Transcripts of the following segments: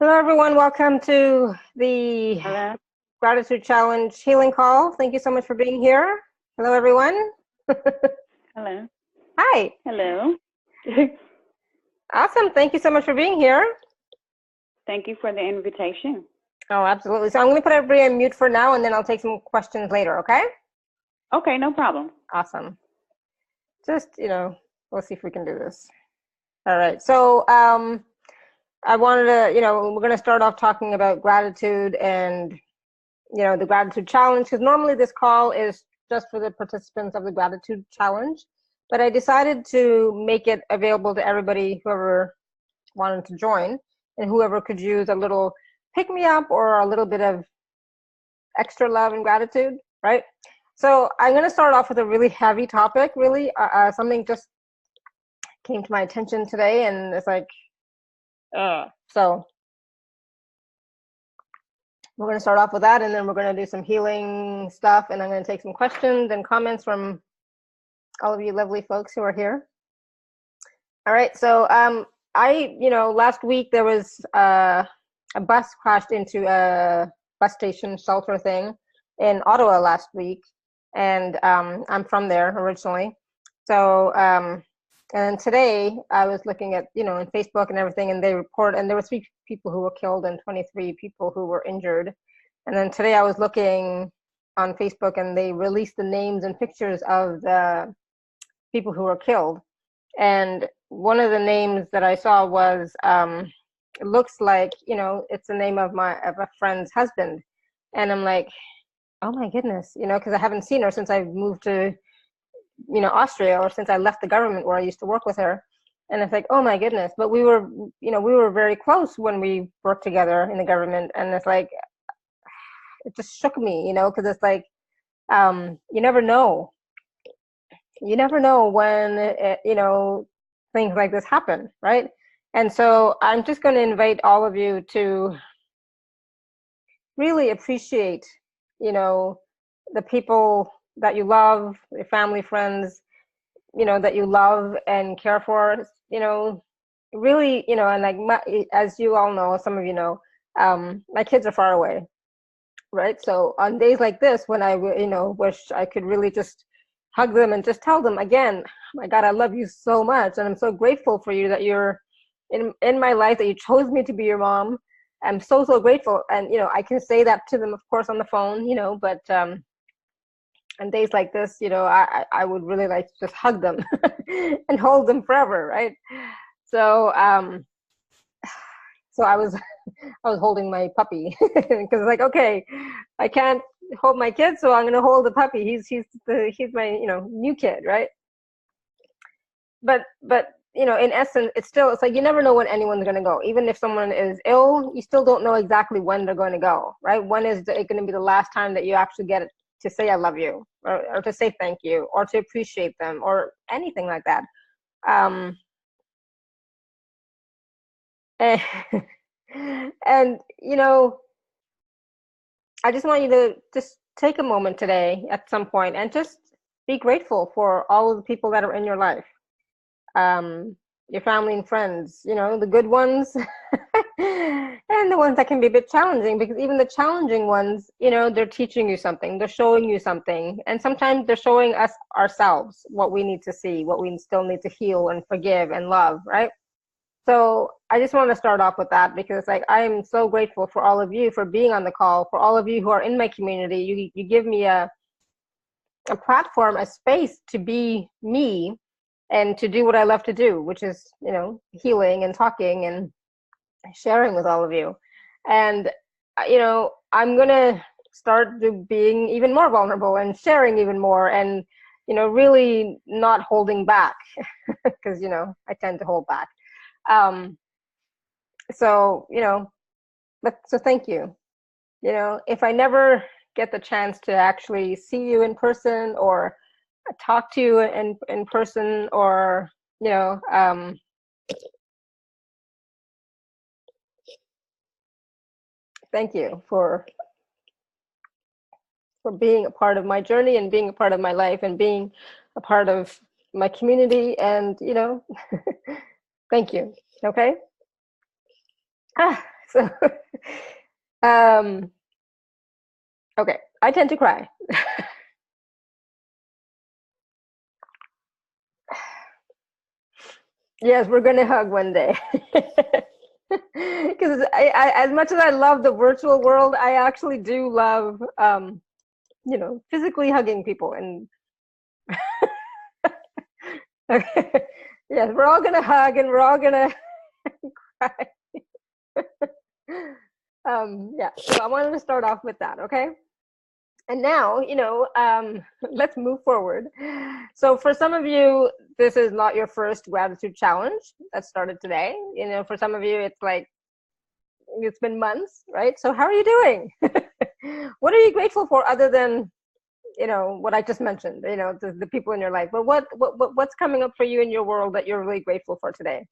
Hello, everyone. Welcome to the Hello. Gratitude Challenge Healing Call. Thank you so much for being here. Hello, everyone. Hello. Hi. Hello. Awesome. Thank you so much for being here. Thank you for the invitation. Oh, absolutely. So I'm going to put everybody on mute for now, and then I'll take some questions later, okay? Okay, no problem. Awesome. Just, we'll see if we can do this. All right. So I wanted to, we're going to start off talking about gratitude and the gratitude challenge, because normally this call is just for the participants of the gratitude challenge, but I decided to make it available to everybody, whoever wanted to join, and whoever could use a little pick me up or a little bit of extra love and gratitude, right? So I'm going to start off with a really heavy topic, really. Something just came to my attention today, and it's like, so we're going to start off with that, and then we're going to do some healing stuff, and I'm going to take some questions and comments from all of you lovely folks who are here. All right, so last week there was a bus crashed into a bus station shelter thing in Ottawa last week, and I'm from there originally. So and today I was looking at on Facebook and everything, and they report, and there were 3 people who were killed and 23 people who were injured. And then today I was looking on Facebook, and they released the names and pictures of the people who were killed. And one of the names that I saw was it looks like it's the name of a friend's husband, and I'm like, oh my goodness, because I haven't seen her since I moved to Austria, or since I left the government where I used to work with her. And it's like, oh my goodness. But we were very close when we worked together in the government, and it's like, it just shook me, because it's like, you never know when things like this happen, right? And so I'm just going to invite all of you to really appreciate the people that you love, your family, friends, that you love and care for, really, and like as you all know, some of my kids are far away, right? So on days like this, when I wish I could really just hug them and just tell them again, my God, I love you so much, and I'm so grateful for you that you're in my life, that you chose me to be your mom. I'm so grateful. And I can say that to them, of course, on the phone, but on days like this, I would really like to just hug them and hold them forever, right? So so I was holding my puppy, because like, okay, I can't hold my kid, so I'm gonna hold the puppy. He's my new kid, right? But in essence, it's like you never know when anyone's gonna go. Even if someone is ill, you still don't know exactly when they're going to go, right? When is it going to be the last time that you actually get to say I love you, or to say thank you, or to appreciate them, or anything like that. And, and I just want you to just take a moment today at some point and just be grateful for all of the people that are in your life, your family and friends, the good ones and the ones that can be a bit challenging, because even the challenging ones, they're teaching you something, they're showing you something, and sometimes they're showing us ourselves what we need to see, what we still need to heal and forgive and love, right? So I just want to start off with that, because like I am so grateful for all of you for being on the call, for all of you who are in my community. You give me a platform, a space to be me and to do what I love to do, which is healing and talking and sharing with all of you. And I'm gonna start being even more vulnerable and sharing even more, and really not holding back, because I tend to hold back. So but so thank you. If I never get the chance to actually see you in person, or talk to you in person, or thank you for being a part of my journey, and being a part of my life, and being a part of my community, and thank you. Okay. So, okay, I tend to cry. Yes, we're gonna hug one day. Because as much as I love the virtual world, I actually do love, physically hugging people. And yes, we're all gonna hug and we're all gonna cry. Yeah, so I wanted to start off with that, okay? And now, let's move forward. So for some of you, this is not your first gratitude challenge that started today. For some of you, it's like, it's been months, right? So how are you doing? What are you grateful for other than, what I just mentioned, the people in your life? But what's coming up for you in your world that you're really grateful for today?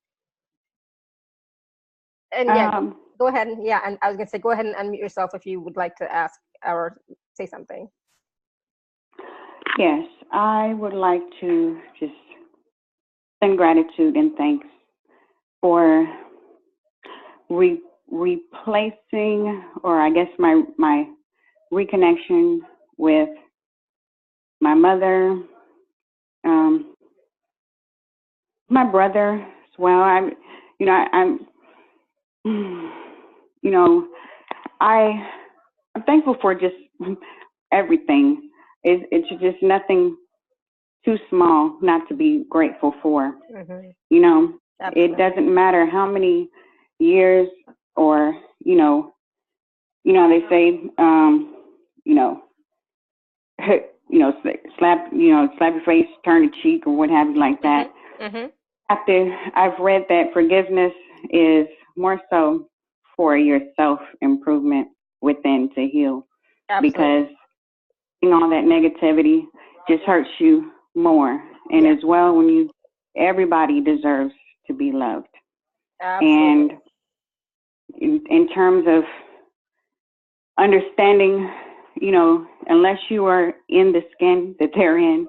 And yeah, go ahead. And yeah, and I was gonna say, go ahead and unmute yourself if you would like to ask or say something. Yes, I would like to just send gratitude and thanks for replacing, or I guess my reconnection with my mother, my brother as well. I'm thankful for just everything. It's just nothing too small not to be grateful for. Mm-hmm. It doesn't matter how many years, or they say slap your face, turn the cheek, or what have you, like that. Mm-hmm. I've read that forgiveness is more so for your self-improvement within, to heal. Absolutely. Because all that negativity just hurts you more. And as well, everybody deserves to be loved. Absolutely. And in terms of understanding, unless you are in the skin that they're in,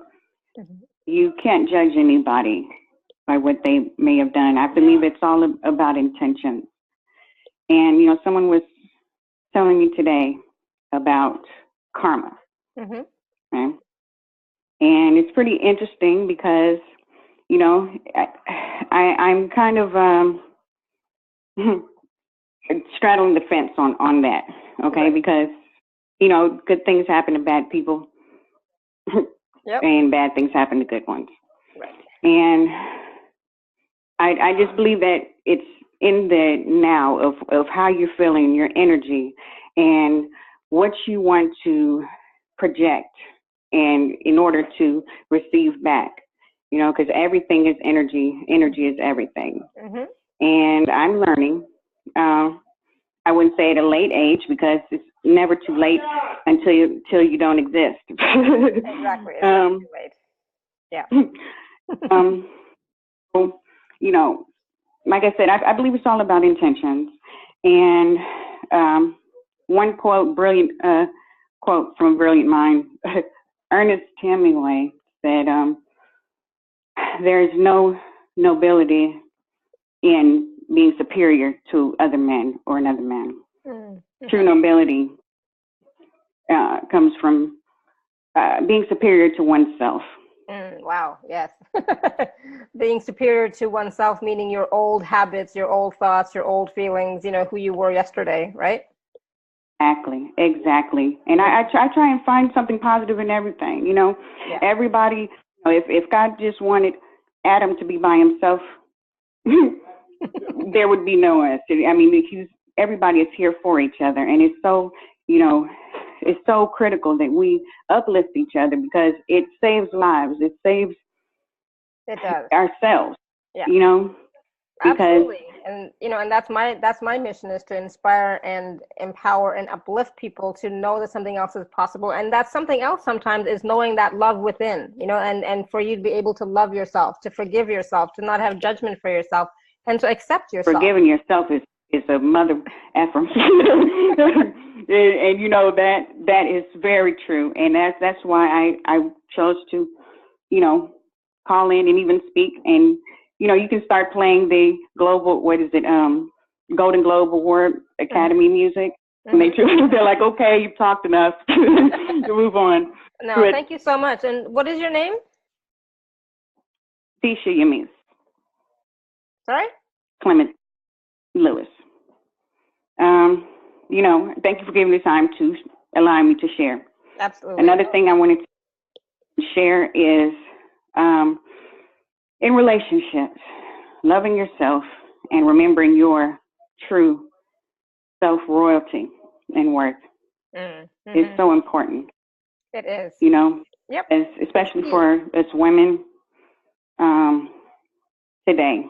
you can't judge anybody by what they may have done. I believe it's all about intentions. And, someone was telling me today about karma. Mm-hmm. Okay? And it's pretty interesting because, I'm kind of straddling the fence on that, okay? Right. Because, good things happen to bad people. Yep. And bad things happen to good ones. Right. And I just believe that it's in the now of how you're feeling, your energy, and what you want to project, and in order to receive back, because everything is energy. Energy is everything. Mm-hmm. And I'm learning. I wouldn't say at a late age, because it's never too late until you don't exist. Exactly. It's never too late. Yeah. So, like I said, I believe it's all about intentions. And one brilliant quote from a brilliant mind, Ernest Hemingway said, there is no nobility in being superior to other men or another man. Mm-hmm. True nobility comes from being superior to oneself. Wow, yes. Being superior to oneself, meaning your old habits, your old thoughts, your old feelings, who you were yesterday, right? Exactly. And I try and find something positive in everything, Everybody, if God just wanted Adam to be by himself, there would be no us. I mean, everybody is here for each other. And it's so, it's so critical that we uplift each other, because it saves lives. It saves ourselves, because absolutely. And and that's my mission, is to inspire and empower and uplift people to know that something else is possible. And that something else sometimes is knowing that love within, and for you to be able to love yourself, to forgive yourself, to not have judgment for yourself, and to accept yourself. Forgiving yourself is a mother effer. And that is very true. And that's why I chose to, call in and even speak. And, you can start playing the global, Golden Globe Award Academy music. And they're like, okay, you've talked enough. Move on. No, thank you so much. And what is your name? Tisha Yamis. Sorry? Clement Lewis. Thank you for giving me time to allow me to share. Absolutely. Another thing I wanted to share is in relationships, loving yourself and remembering your true self-royalty and worth is so important. It is. Yep. Especially for us women today.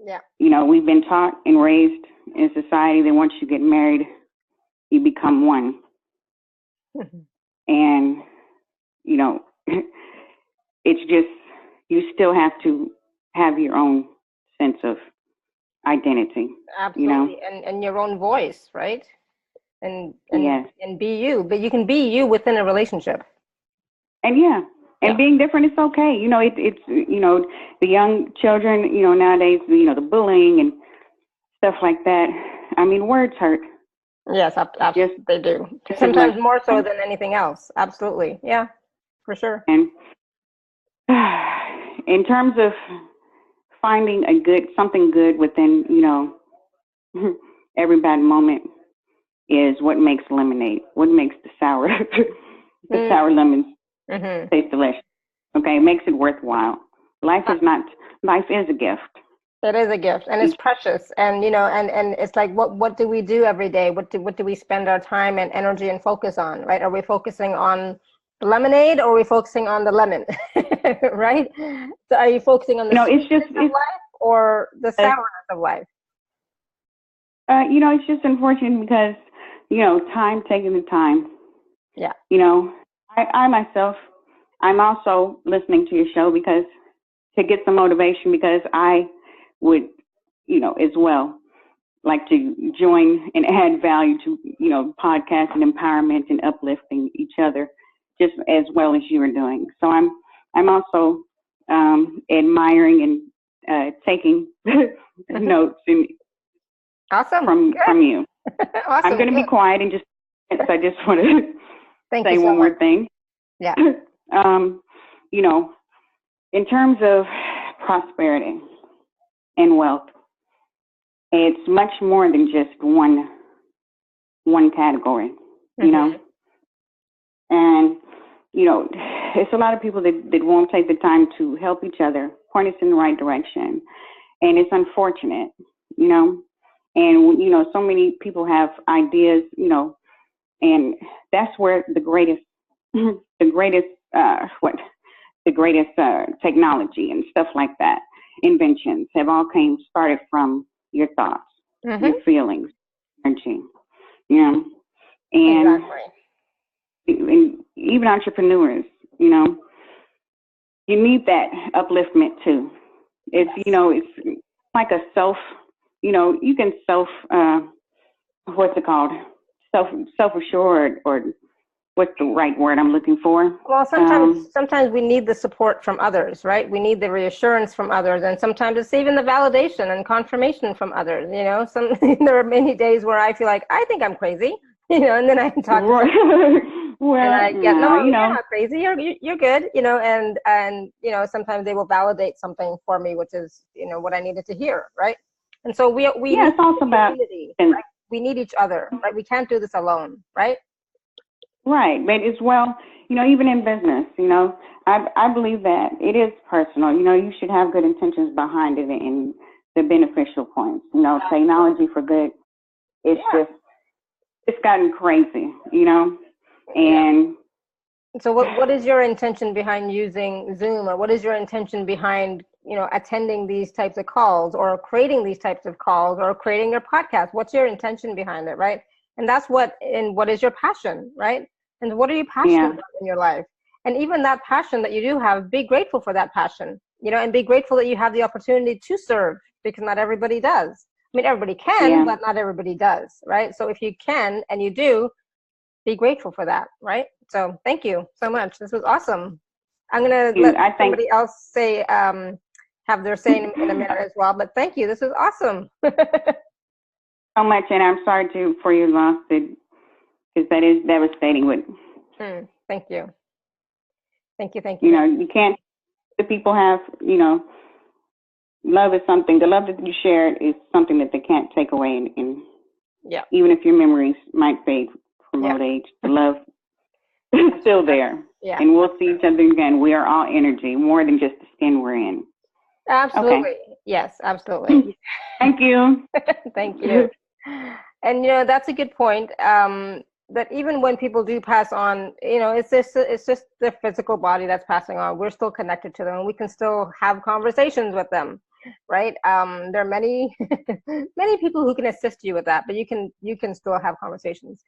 Yeah. We've been taught and raised in society that once you get married, you become one. And, it's just, you still have to have your own sense of identity. Absolutely. And your own voice, right? And yes. And be you. But you can be you within a relationship. And being different is okay. It's the young children, nowadays, the bullying and stuff like that. I mean, words hurt. Yes, absolutely, they do. Sometimes more so than anything else. Absolutely. Yeah, for sure. And in terms of finding something good within, every bad moment is what makes lemonade, what makes the sour, sour lemons taste delicious. Okay, it makes it worthwhile. Life is a gift. It is a gift, and it's precious. And and it's like, what do we do every day? What do we spend our time and energy and focus on? Right? Are we focusing on the lemonade, or are we focusing on the lemon? Right? So, are you focusing on the sweetness of life or the sourness of life? It's just unfortunate because taking the time. Yeah. I myself, I'm also listening to your show to get some motivation, because I would, as well, like to join and add value to, podcast and empowerment and uplifting each other just as well as you are doing. So I'm also admiring and taking notes and awesome from you. Awesome. I'm going to be quiet and I just want to say one more thing. Yeah. In terms of prosperity and wealth, it's much more than just one category, and it's a lot of people that won't take the time to help each other, point us in the right direction, and it's unfortunate, and so many people have ideas, and that's where the greatest technology and stuff like that, inventions have all started from your thoughts, your feelings, energy, and exactly. And even entrepreneurs, you need that upliftment too. It's it's like a self, you can what's it called, self-assured, or what's the right word I'm looking for? Well, sometimes we need the support from others, right? We need the reassurance from others, and sometimes it's even the validation and confirmation from others. There are many days where I feel like I think I'm crazy, and then I talk well, and I get you're not crazy, you're good, and sometimes they will validate something for me, which is what I needed to hear, right? And so we need it's also about community, right? We need each other, right? We can't do this alone, right? Right, but as well, even in business, I believe that it is personal. You should have good intentions behind it and the beneficial points. Technology for good. It's gotten crazy, and. So what is your intention behind using Zoom, or what is your intention behind, attending these types of calls, or creating these types of calls, or creating your podcast? What's your intention behind it, right? And that's what is your passion, right? And what are you passionate about in your life? And even that passion that you do have, be grateful for that passion, and be grateful that you have the opportunity to serve, because not everybody does. I mean, everybody can, but not everybody does, right? So if you can and you do, be grateful for that, right? So thank you so much. This was awesome. I'm going to let somebody else say, have their say in a minute as well, but thank you. This was awesome. so much, and I'm sorry for your loss, because that is devastating. Thank you. Thank you. Thank You you. know, you can't. The people have, love is something. The love that you share is something that they can't take away, and Yeah. even if your memories might fade from old age, the love is still there. Yeah. And we'll see each other again. We are all energy, more than just the skin we're in. Absolutely. Okay. Yes, absolutely. Thank you. Thank you. And that's a good point. That even when people do pass on, it's just the physical body that's passing on. We're still connected to them, and we can still have conversations with them, right? There are many many people who can assist you with that, but you can still have conversations.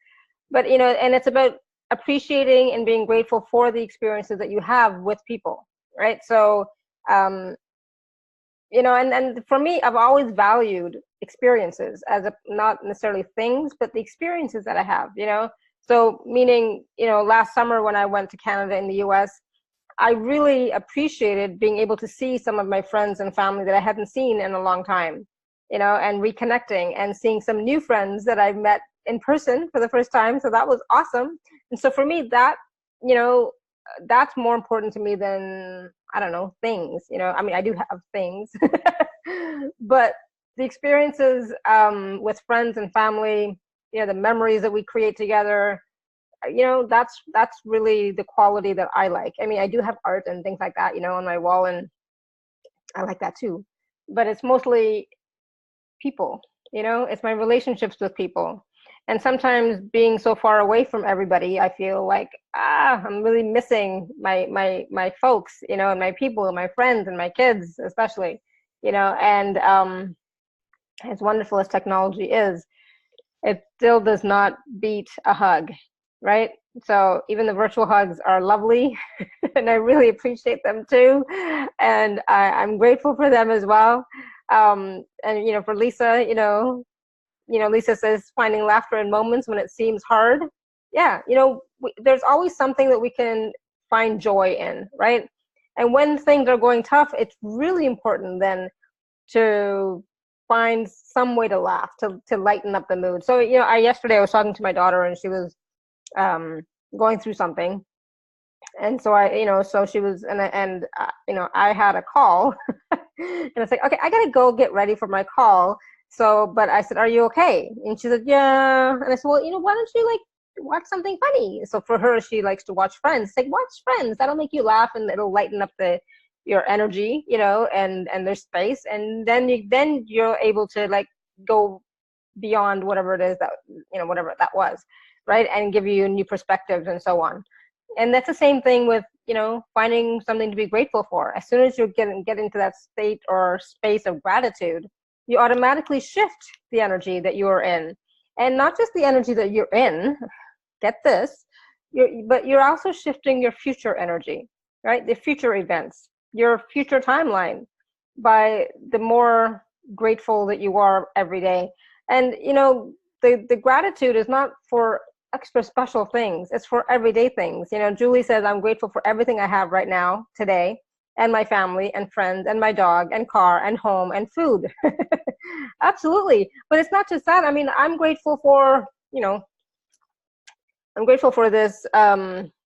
But and it's about appreciating and being grateful for the experiences that you have with people, right? So and for me, I've always valued experiences as not necessarily things, but the experiences that I have, so meaning, last summer when I went to Canada and the US, I really appreciated being able to see some of my friends and family that I hadn't seen in a long time, and reconnecting and seeing some new friends that I've met in person for the first time. So that was awesome. And so for me, that, that's more important to me than, I don't know, things, I mean, I do have things, but the experiences with friends and family, the memories that we create together, that's really the quality that I like. I mean, I do have art and things like that, on my wall, and I like that too, but it's mostly people, it's my relationships with people. And sometimes being so far away from everybody, I feel like, I'm really missing my folks, and my people and my friends and my kids, especially, and as wonderful as technology is, it still does not beat a hug, right? So even the virtual hugs are lovely, and I really appreciate them too, and I'm grateful for them as well. And for Lisa, Lisa says finding laughter in moments when it seems hard. Yeah, there's always something that we can find joy in, right? And when things are going tough, it's really important then to find some way to laugh, to lighten up the mood. So, yesterday I was talking to my daughter, and she was going through something. And so so she was, I had a call, and it's like, okay, I gotta go get ready for my call. So, but I said, are you okay? And she said, yeah. And I said, well, why don't you like watch something funny? So for her, she likes to watch Friends. It's like, watch Friends. That'll make you laugh, and it'll lighten up your energy, and there's space. And then you're able to like go beyond whatever it is that, whatever that was, right? And give you new perspectives and so on. And that's the same thing with, finding something to be grateful for. As soon as you get into that state or space of gratitude, you automatically shift the energy that you are in. And not just the energy that you're in, get this, but you're also shifting your future energy, right? The future events, your future timeline, by the more grateful that you are every day. And, the gratitude is not for extra special things. It's for everyday things. Julie says, I'm grateful for everything I have right now, today, and my family and friends and my dog and car and home and food. Absolutely. But it's not just that. I mean, I'm grateful for, I'm grateful for this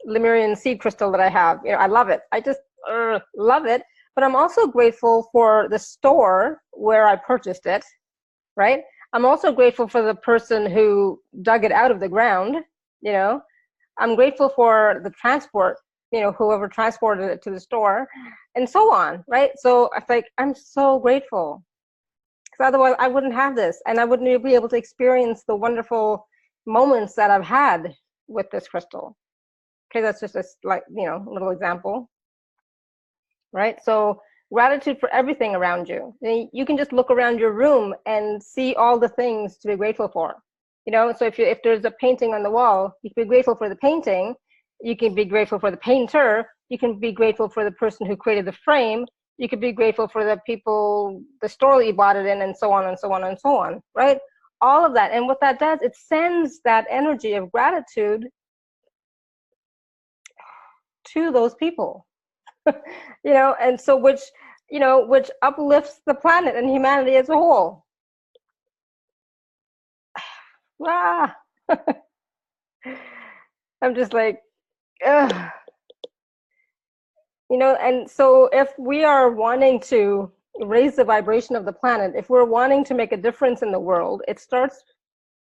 Lemurian seed crystal that I have. I love it. I just love it. But I'm also grateful for the store where I purchased it, right? I'm also grateful for the person who dug it out of the ground, I'm grateful for the transport, whoever transported it to the store, and so on, right? So I think I'm so grateful, because otherwise I wouldn't have this, and I wouldn't be able to experience the wonderful moments that I've had with this crystal. Okay, that's just a little example, right? So gratitude for everything around you. You can just look around your room and see all the things to be grateful for. So if there's a painting on the wall, you can be grateful for the painting. You can be grateful for the painter. You can be grateful for the person who created the frame. You could be grateful for the people, the store that you bought it in, and so on and so on and so on, right? All of that. And what that does, it sends that energy of gratitude to those people. And so which uplifts the planet and humanity as a whole. Ah. I'm just like, ugh. You know, and so if we are wanting to raise the vibration of the planet, if we're wanting to make a difference in the world, it starts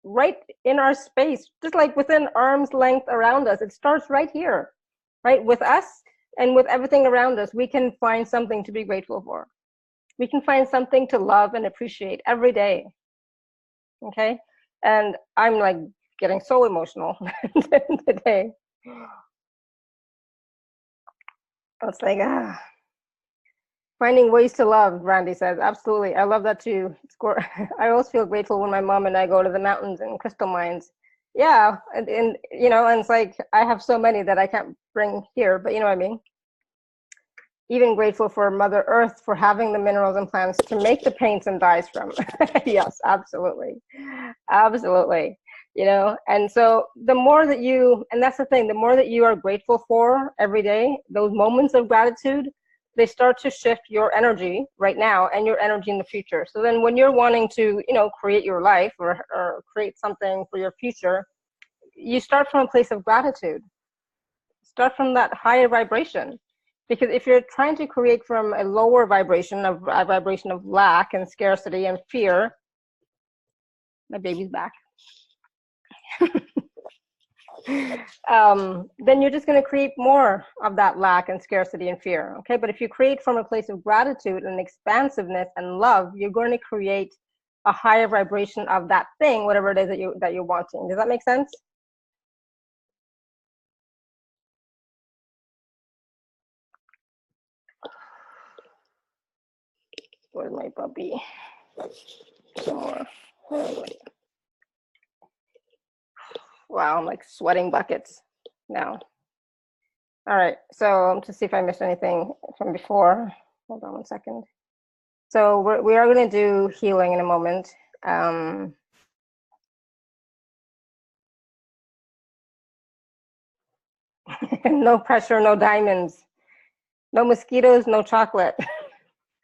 right in our space, just like within arm's length around us. It starts right here, right? With us and with everything around us, we can find something to be grateful for. We can find something to love and appreciate every day. Okay. And I'm like getting so emotional today. It's like, finding ways to love, Randy says. Absolutely. I love that too. I always feel grateful when my mom and I go to the mountains and crystal mines. Yeah. And you know, and it's like, I have so many that I can't bring here, but you know what I mean? Even grateful for Mother Earth for having the minerals and plants to make the paints and dyes from. Yes, absolutely. Absolutely. You know, and so the more that you, and that's the thing, the more that you are grateful for every day, those moments of gratitude, they start to shift your energy right now and your energy in the future. So then when you're wanting to, you know, create your life or create something for your future, you start from a place of gratitude. Start from that higher vibration. Because if you're trying to create from a lower vibration, a vibration of lack and scarcity and fear, my baby's back. Then you're just going to create more of that lack and scarcity and fear. Okay, but if you create from a place of gratitude and expansiveness and love, you're going to create a higher vibration of that thing, whatever it is that you're wanting. Does that make sense? Where's my puppy? Some more. Wow, I'm like sweating buckets now. All right, so to see if I missed anything from before. Hold on one second. So we are going to do healing in a moment. No pressure, no diamonds, no mosquitoes, no chocolate.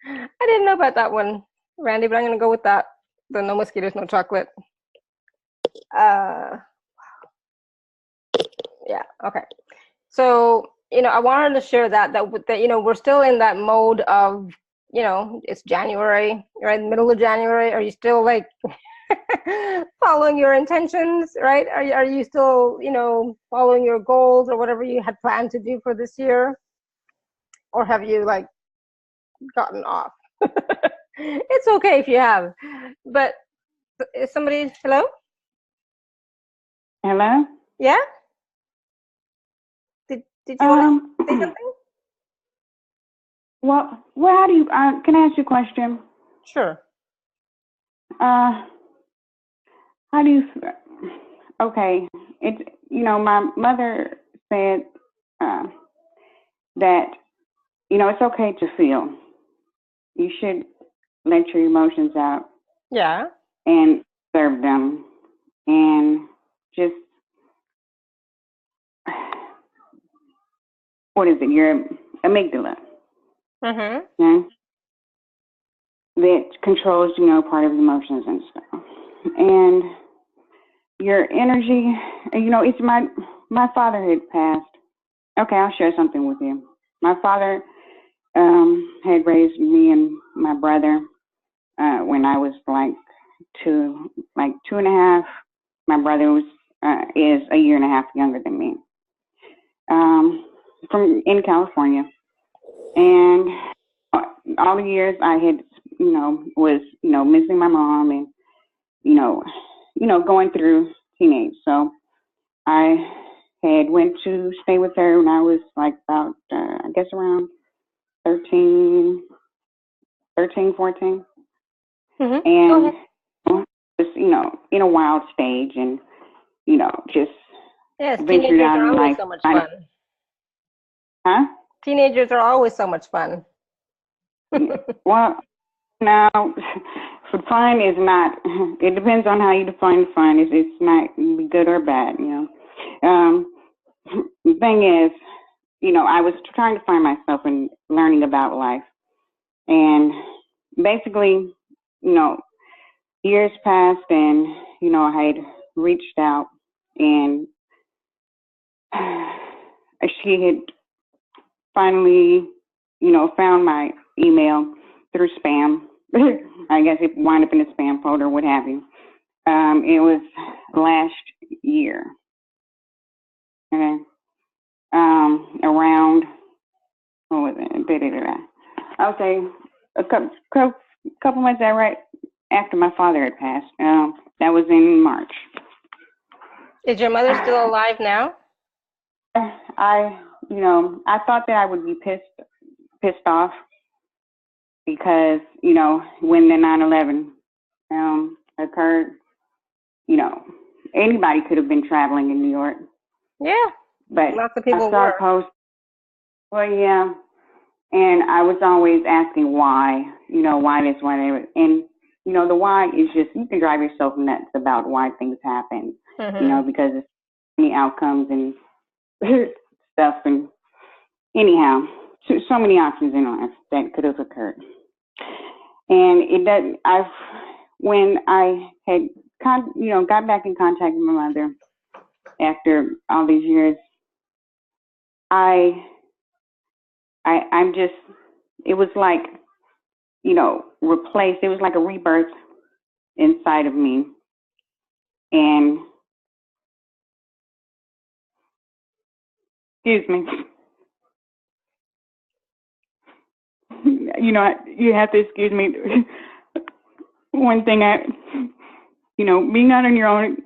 I didn't know about that one, Randy, but I'm going to go with that. The no mosquitoes, no chocolate. Yeah, okay. So, you know, I wanted to share that, you know, we're still in that mode of, you know, it's January, right? Middle of January. Are you still like following your intentions, right? Are you still, you know, following your goals or whatever you had planned to do for this year? Or have you like gotten off? It's okay if you have, but is somebody, hello? Hello? Yeah? Did you want to say something? Well, how do you, can I ask you a question? Sure. How do you, okay, it's, you know, my mother said that, you know, it's okay to feel. You should let your emotions out. Yeah. And serve them. And just, what is it, your amygdala. Mm-hmm. Okay? That controls, you know, part of emotions and stuff. And your energy, you know, it's my father had passed. Okay, I'll share something with you. My father had raised me and my brother when I was like two and a half. My brother is a year and a half younger than me. From in California, and all the years I had, you know, was, you know, missing my mom and, you know, going through teenage. So I had went to stay with her when I was like about, I guess around 13, 14. Mm-hmm. And just, you know, in a wild stage and, you know, just yes, ventured out in life. So much fun. Huh? Teenagers are always so much fun. Well, now, fun is not, it depends on how you define fun. It's not good or bad, you know. The thing is, you know, I was trying to find myself and learning about life. And basically, you know, years passed and, you know, I had reached out, and she had finally, found my email through spam. I guess it wound up in the spam folder, what have you. It was last year. Okay. Around, what was it? I would say a couple months right after my father had passed. That was in March. Is your mother still alive now? I thought that I would be pissed off because, when the 9/11 occurred, anybody could have been traveling in New York. Yeah, but lots of people I saw were. a post. Well, yeah, and I was always asking why, why this, why they were, and the why is just you can drive yourself nuts about why things happen, because it's many outcomes and stuff, and anyhow, so many options in life that could have occurred. And it doesn't. When I had got back in contact with my mother after all these years, I'm just, it was like, replaced. It was like a rebirth inside of me. And, excuse me, you have to excuse me. One thing being out on your own,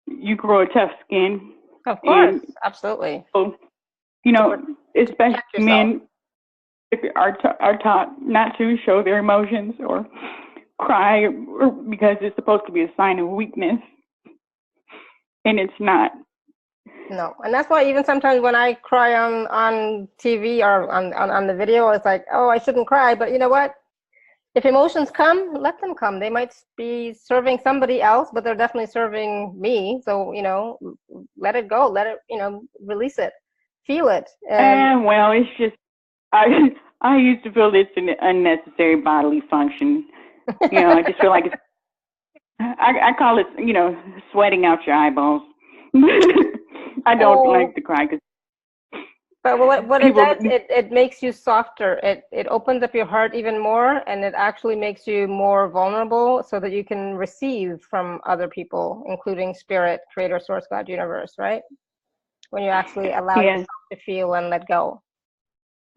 you grow a tough skin. Of course, absolutely. So, especially men are taught not to show their emotions or cry, or because it's supposed to be a sign of weakness, and it's not. No, and that's why even sometimes when I cry on TV or on the video, it's like, oh, I shouldn't cry, but you know what? If emotions come, let them come. They might be serving somebody else, but they're definitely serving me. So, let it go. Let it, release it. Feel it. Well, it's just, I used to feel it's an unnecessary bodily function. I just feel like I call it, sweating out your eyeballs. I don't like to cry. But what it does, it makes you softer. It opens up your heart even more, and it actually makes you more vulnerable so that you can receive from other people, including spirit, creator, source, God, universe, right? When you actually allow yourself to feel and let go.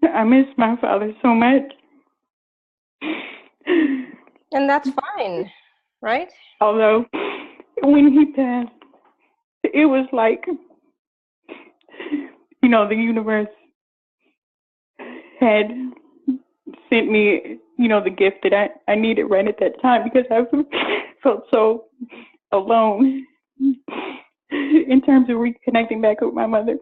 I miss my father so much. And that's fine, right? Although, when he passed, it was like, the universe had sent me, the gift that I needed right at that time, because I felt so alone in terms of reconnecting back with my mother.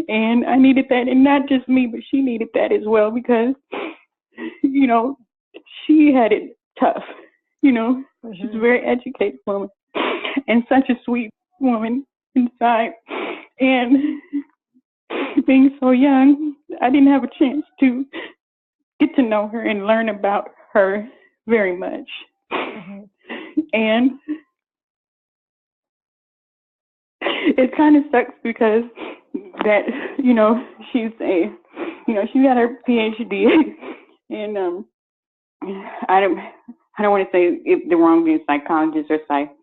And I needed that, and not just me, but she needed that as well, because, she had it tough. She's a very educated woman and such a sweet woman inside. And being so young, I didn't have a chance to get to know her and learn about her very much. And it kind of sucks because that, she's she got her PhD, and I don't want to say the wrong being psychologist or psychologist.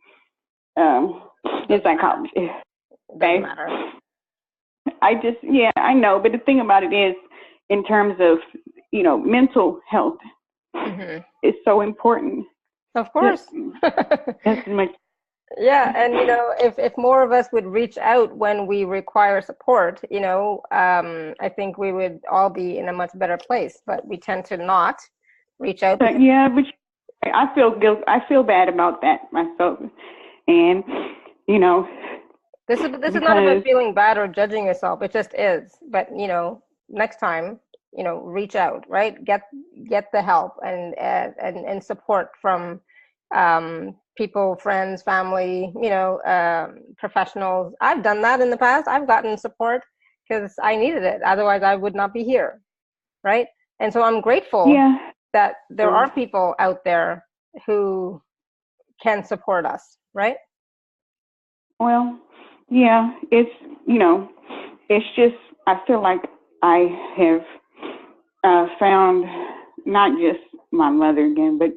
Doesn't matter. I know, but the thing about it is, in terms of, mental health, is so important. Of course. That's much. Yeah, and if more of us would reach out when we require support, I think we would all be in a much better place. But we tend to not reach out. But I feel guilt. I feel bad about that myself, and this is not about feeling bad or judging yourself. It just is. But next time, reach out, right? Get the help and support from people, friends, family, professionals. I've done that in the past. I've gotten support because I needed it. Otherwise, I would not be here, right? And so I'm grateful that there are people out there who can support us, right? Well, yeah, it's, it's just, I feel like I have found not just my mother again, but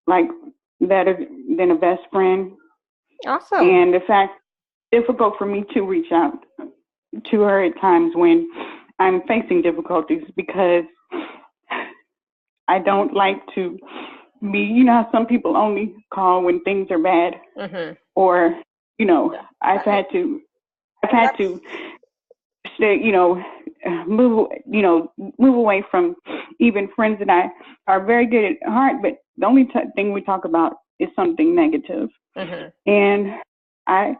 like better than a best friend. Awesome. And the fact, difficult for me to reach out to her at times when I'm facing difficulties because I don't like to be, how some people only call when things are bad, or, I've had to, stay, move away from even friends that I are very good at heart, but the only thing we talk about is something negative. And I,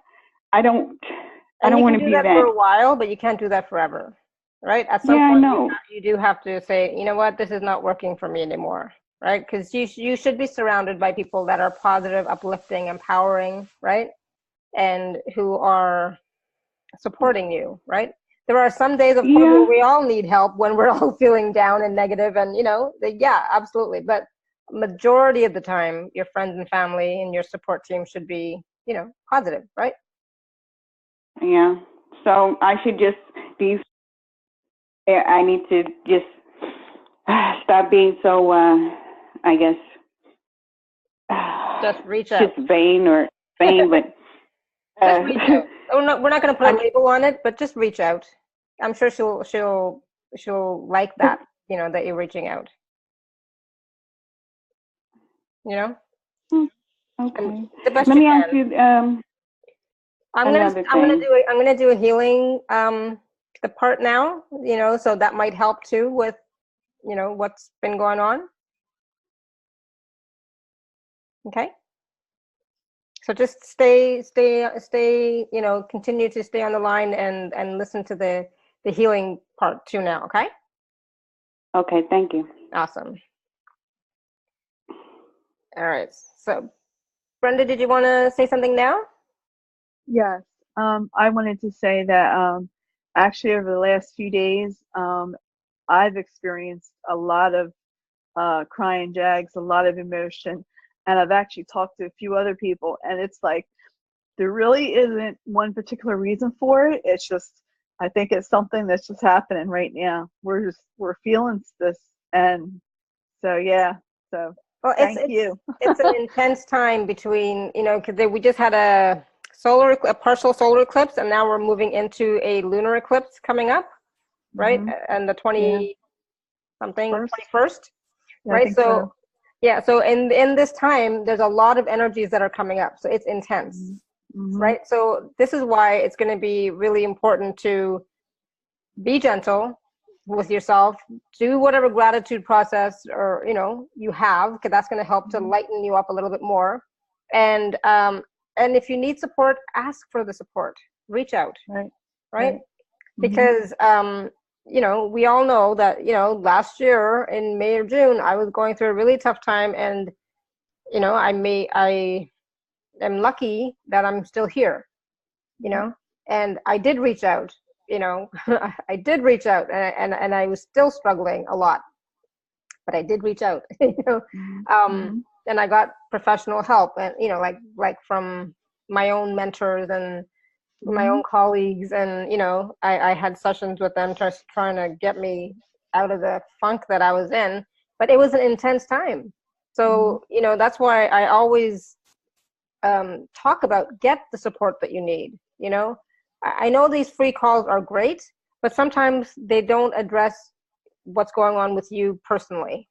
I don't, I don't want to be that. For a while, but you can't do that forever, right? At some point, you do have to say, you know what, this is not working for me anymore, right? Because you should be surrounded by people that are positive, uplifting, empowering, right? And who are supporting you, right? There are some days, of course, where we all need help when we're all feeling down and negative, and yeah, absolutely. But majority of the time, your friends and family and your support team should be, positive, right? Yeah. So I should just be. I need to just stop being so. I guess. Just reach out. Just vain, but. Just reach out. We're not going to put a label on it, but just reach out. I'm sure she'll like that. That you're reaching out. Okay. The best Let me can. ask you. I'm gonna do a healing the part now. So that might help too with what's been going on. Okay. So just stay, continue to stay on the line and listen to the healing part too now, okay? Okay, thank you. Awesome. All right. So Brenda, did you want to say something now? Yes. I wanted to say that actually over the last few days, I've experienced a lot of crying jags, a lot of emotion. And I've actually talked to a few other people, and it's like there really isn't one particular reason for it. It's just, I think it's something that's just happening right now. We're feeling this, and so yeah. So thank you. It's an intense time between, because we just had a partial solar eclipse, and now we're moving into a lunar eclipse coming up, right? And the 21st, right? So. Yeah, so in this time, there's a lot of energies that are coming up. So it's intense, right? So this is why it's going to be really important to be gentle with yourself, do whatever gratitude process or, you have, because that's going to help to lighten you up a little bit more. And if you need support, ask for the support, reach out, right? Because, we all know that, last year in May or June, I was going through a really tough time, and, I am lucky that I'm still here, and I did reach out, I did reach out, and I was still struggling a lot, but I did reach out, and I got professional help, and, like from my own mentors and my own colleagues, and I had sessions with them just trying to get me out of the funk that I was in, but it was an intense time. So that's why I always talk about, get the support that you need. I know these free calls are great, but sometimes they don't address what's going on with you personally.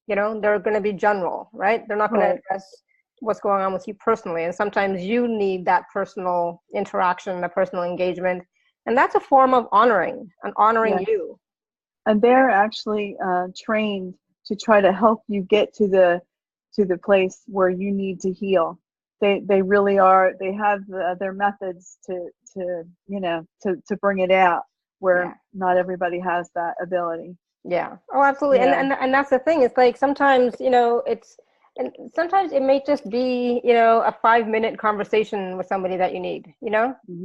They're going to be general, right? They're not going to address what's going on with you personally, and sometimes you need that personal interaction, the personal engagement, and that's a form of honoring you. And they're actually trained to try to help you get to the place where you need to heal. They really are. They have their methods to bring it out where not everybody has that ability. Yeah. Oh, absolutely. Yeah. And that's the thing. It's like sometimes and sometimes it may just be, a 5-minute conversation with somebody that you need,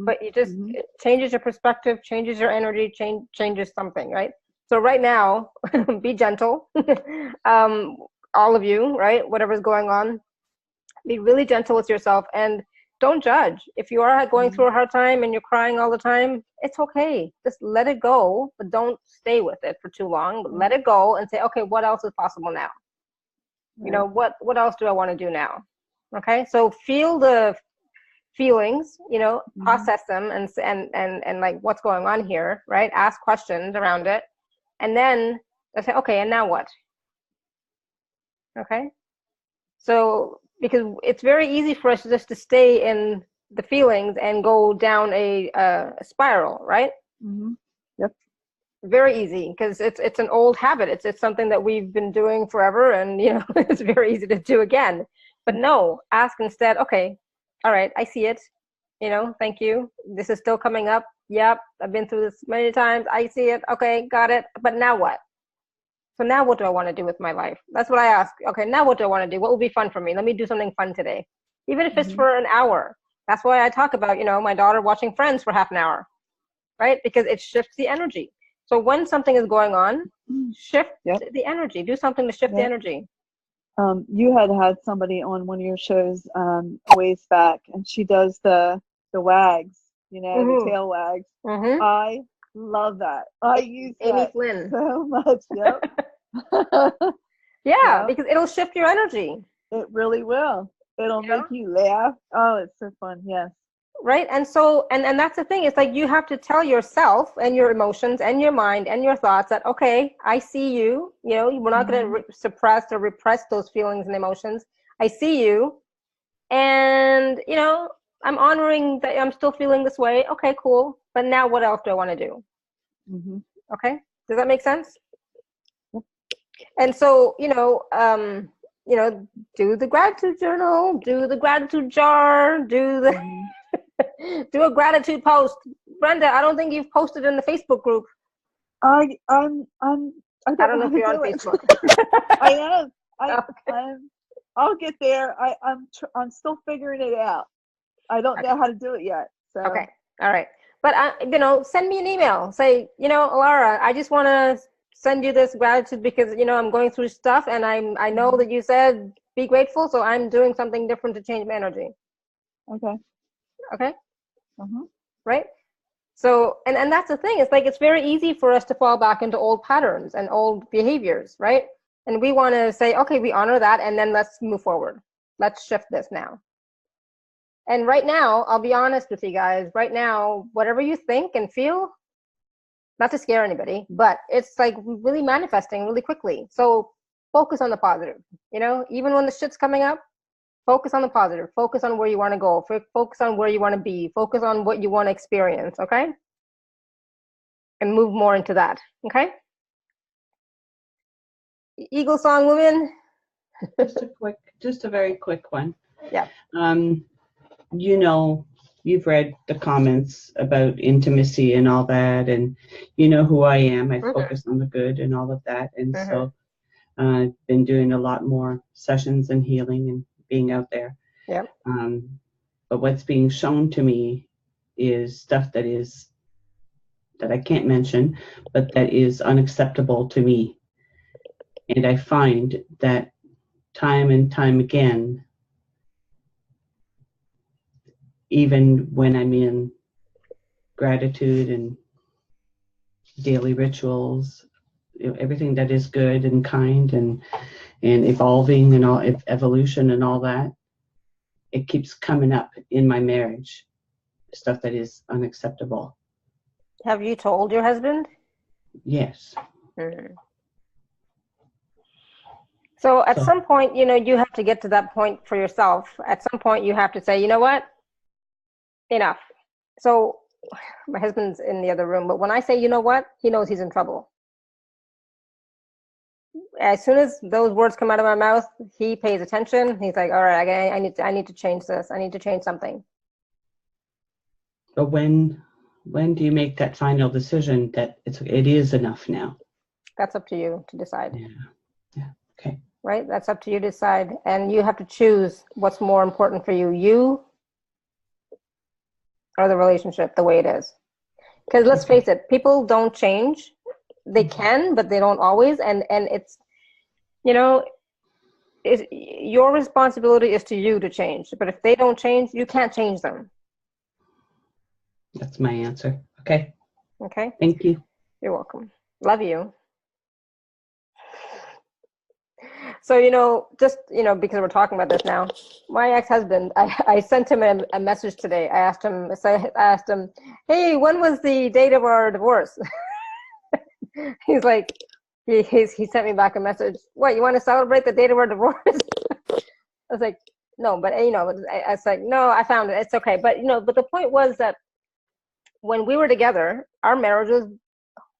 but it just it changes your perspective, changes your energy, changes something, right? So right now, be gentle, all of you, right? Whatever's going on, be really gentle with yourself, and don't judge. If you are going through a hard time and you're crying all the time, it's okay. Just let it go, but don't stay with it for too long. But let it go and say, okay, what else is possible now? You know, what else do I want to do now? Okay, so feel the feelings, you know, process them and like what's going on here, right? Ask questions around it, and then say, okay, and now what? Okay, so because it's very easy for us just to stay in the feelings and go down a spiral, right? Yep. Very easy, because it's an old habit. It's something that we've been doing forever, and you know, it's very easy to do again. But no, ask instead, okay, all right, I see it, you know, thank you. This is still coming up. Yep, I've been through this many times. I see it. Okay, got it. But now what? So now what do I want to do with my life? That's what I ask. Okay, now what do I want to do? What will be fun for me? Let me do something fun today. Even if it's for an hour. That's why I talk about, you know, my daughter watching Friends for half an hour, right? Because it shifts the energy. So when something is going on, shift the energy. Do something to shift the energy. You had somebody on one of your shows a ways back, and she does the wags, you know, the tail wags. I love that. I use Amy that Flynn so much. Yeah, because it'll shift your energy. It really will. It'll make you laugh. Oh, it's so fun. Yes. Right. And so, and that's the thing. It's like you have to tell yourself and your emotions and your mind and your thoughts that, okay, I see you, you know, we're not going to suppress or repress those feelings and emotions. I see you. And, you know, I'm honoring that I'm still feeling this way. Okay, cool. But now what else do I want to do? Okay. Does that make sense? And so, you know, do the gratitude journal, do the gratitude jar, do the do a gratitude post. Brenda, I don't think you've posted in the Facebook group. I don't know if you're on Facebook. I am. I'll get there. I'm still figuring it out. I don't know how to do it yet. So. Okay. All right. But you know, send me an email. Say, you know, Alara, I just want to send you this gratitude because, you know, I'm going through stuff and I know that you said be grateful, so I'm doing something different to change my energy. Okay. Right. So, and that's the thing. It's like, it's very easy for us to fall back into old patterns and old behaviors, right? And we want to say, okay, we honor that, and then let's move forward. Let's shift this now. And right now, I'll be honest with you guys, right now, whatever you think and feel, not to scare anybody, but it's like really manifesting really quickly. So focus on the positive, you know, even when the shit's coming up, focus on the positive, focus on where you want to go, focus on where you want to be, focus on what you want to experience, okay? And move more into that, okay? Eagle Song Woman? Just a very quick one. Yeah. You know, you've read the comments about intimacy and all that, and you know who I am. I focus on the good and all of that. And so I've been doing a lot more sessions and healing and being out there. Yeah. But what's being shown to me is stuff that I can't mention, but that is unacceptable to me. And I find that time and time again, even when I'm in gratitude and daily rituals, you know, everything that is good and kind and evolving and all evolution and all that, it keeps coming up in my marriage, stuff that is unacceptable. Have you told your husband? Yes. So at some point, you know, you have to get to that point for yourself. At some point, you have to say, you know what? Enough. So my husband's in the other room, but when I say, you know what, he knows he's in trouble. As soon as those words come out of my mouth, he pays attention. He's like, all right, I need to change this. I need to change something. But when do you make that final decision that it is enough now? That's up to you to decide. Yeah. Okay. Right? That's up to you to decide. And you have to choose what's more important for you. You or the relationship the way it is. Because let's face it, people don't change. They can, but they don't always. And it's, you know, is your responsibility is to you to change. But if they don't change, you can't change them. That's my answer. Okay. Okay. Thank you. You're welcome. Love you. So, you know, just, you know, because we're talking about this now, my ex-husband, I sent him a message today. I asked him, hey, when was the date of our divorce? He's like, he sent me back a message. What, you want to celebrate the date of our divorce? I was like, no, but, you know, I was like, no, I found it. It's okay. But, you know, but the point was that when we were together, our marriage was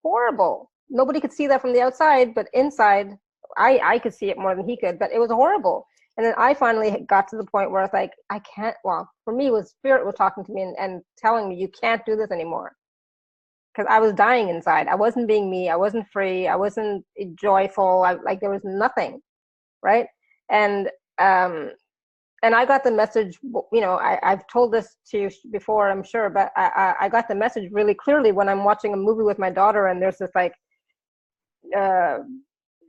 horrible. Nobody could see that from the outside, but inside, I could see it more than he could, but it was horrible. And then I finally got to the point where I was like, I can't, well, for me, it was Spirit was talking to me and telling me, you can't do this anymore. Because I was dying inside. I wasn't being me. I wasn't free. I wasn't joyful. Like there was nothing, right? And I got the message, you know, I've told this to you before, I'm sure, but I got the message really clearly when I'm watching a movie with my daughter and there's this like,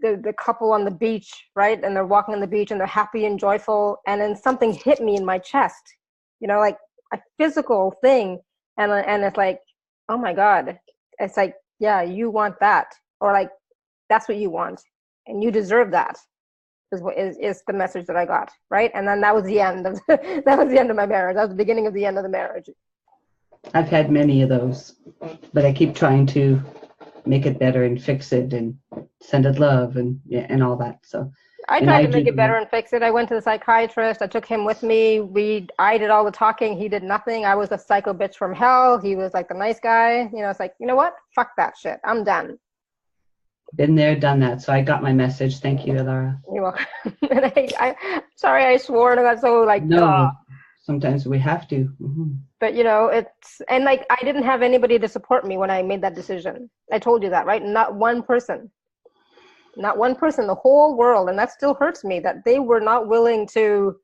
the couple on the beach, right? And they're walking on the beach and they're happy and joyful. And then something hit me in my chest, you know, like a physical thing. And it's like, oh my God, it's like, yeah, you want that. Or like, that's what you want. And you deserve that is the message that I got, right? And then that was the end of, that was the end of my marriage. That was the beginning of the end of the marriage. I've had many of those, but I keep trying to make it better and fix it and send it love and all that. So I tried to make it better and fix it. I went to the psychiatrist. I took him with me. I did all the talking. He did nothing. I was a psycho bitch from hell. He was like the nice guy. You know, it's like, you know what? Fuck that shit. I'm done. Been there, done that. So I got my message. Thank you, Alara. You're welcome. And sorry I swore and I got so like, no, sometimes we have to. Mm-hmm. But you know, and like, I didn't have anybody to support me when I made that decision. I told you that, right? Not one person, the whole world. And that still hurts me that they were not willing to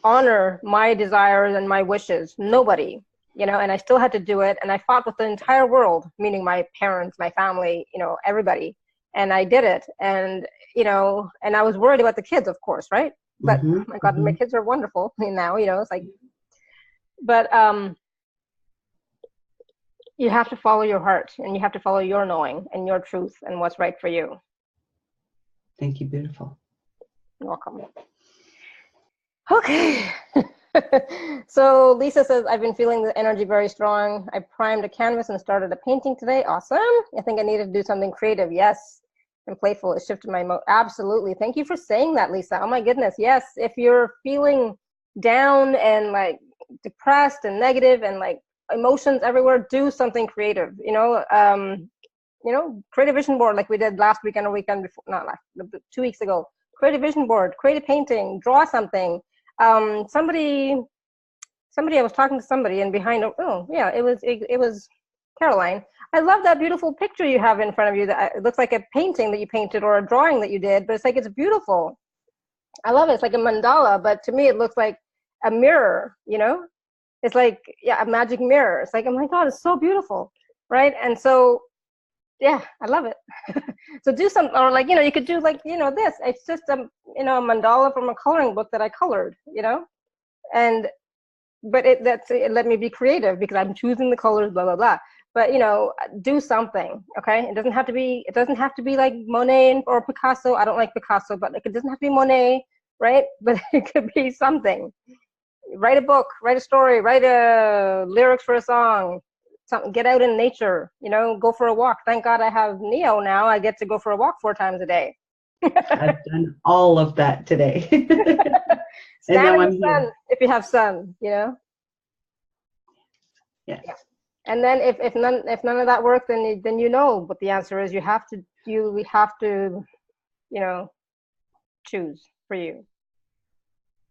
honor my desires and my wishes. Nobody, you know, and I still had to do it. And I fought with the entire world, meaning my parents, my family, you know, everybody. And I did it. And, you know, and I was worried about the kids, of course, right? But oh my God, my kids are wonderful now, you know, it's like, but you have to follow your heart and you have to follow your knowing and your truth and what's right for you. Thank you, beautiful. You're welcome. Okay. So Lisa says, I've been feeling the energy very strong. I primed a canvas and started a painting today. Awesome. I think I needed to do something creative. Yes. And playful. It shifted my mode. Absolutely. Thank you for saying that, Lisa. Oh my goodness. Yes. If you're feeling down and like depressed and negative and like emotions everywhere, do something creative. You know, create a vision board like we did last weekend or weekend before, not last, 2 weeks ago. Create a vision board, create a painting, draw something. Somebody, I was talking to somebody and behind, oh yeah, it was Caroline. I love that beautiful picture you have in front of you. That it looks like a painting that you painted or a drawing that you did, but it's like, it's beautiful. I love it. It's like a mandala, but to me it looks like a mirror, you know? It's like, yeah, a magic mirror. It's like, oh my God, it's so beautiful, right? And so, yeah, I love it. So do some, or like, you know, you could do like, you know, this. It's just a, you know, a mandala from a coloring book that I colored, you know? But it let me be creative because I'm choosing the colors, blah, blah, blah. But, you know, do something, okay? It doesn't have to be like Monet or Picasso. I don't like Picasso, but like, it doesn't have to be Monet, right? But it could be something. Write a book, write a story, write a lyrics for a song, something, get out in nature, you know, go for a walk. Thank God I have Neo now. I get to go for a walk 4 times a day. I've done all of that today. Stand in the sun if you have sun, you know? Yes. Yeah. And then if none of that works, then you know what the answer is. We have to, you know, choose for you.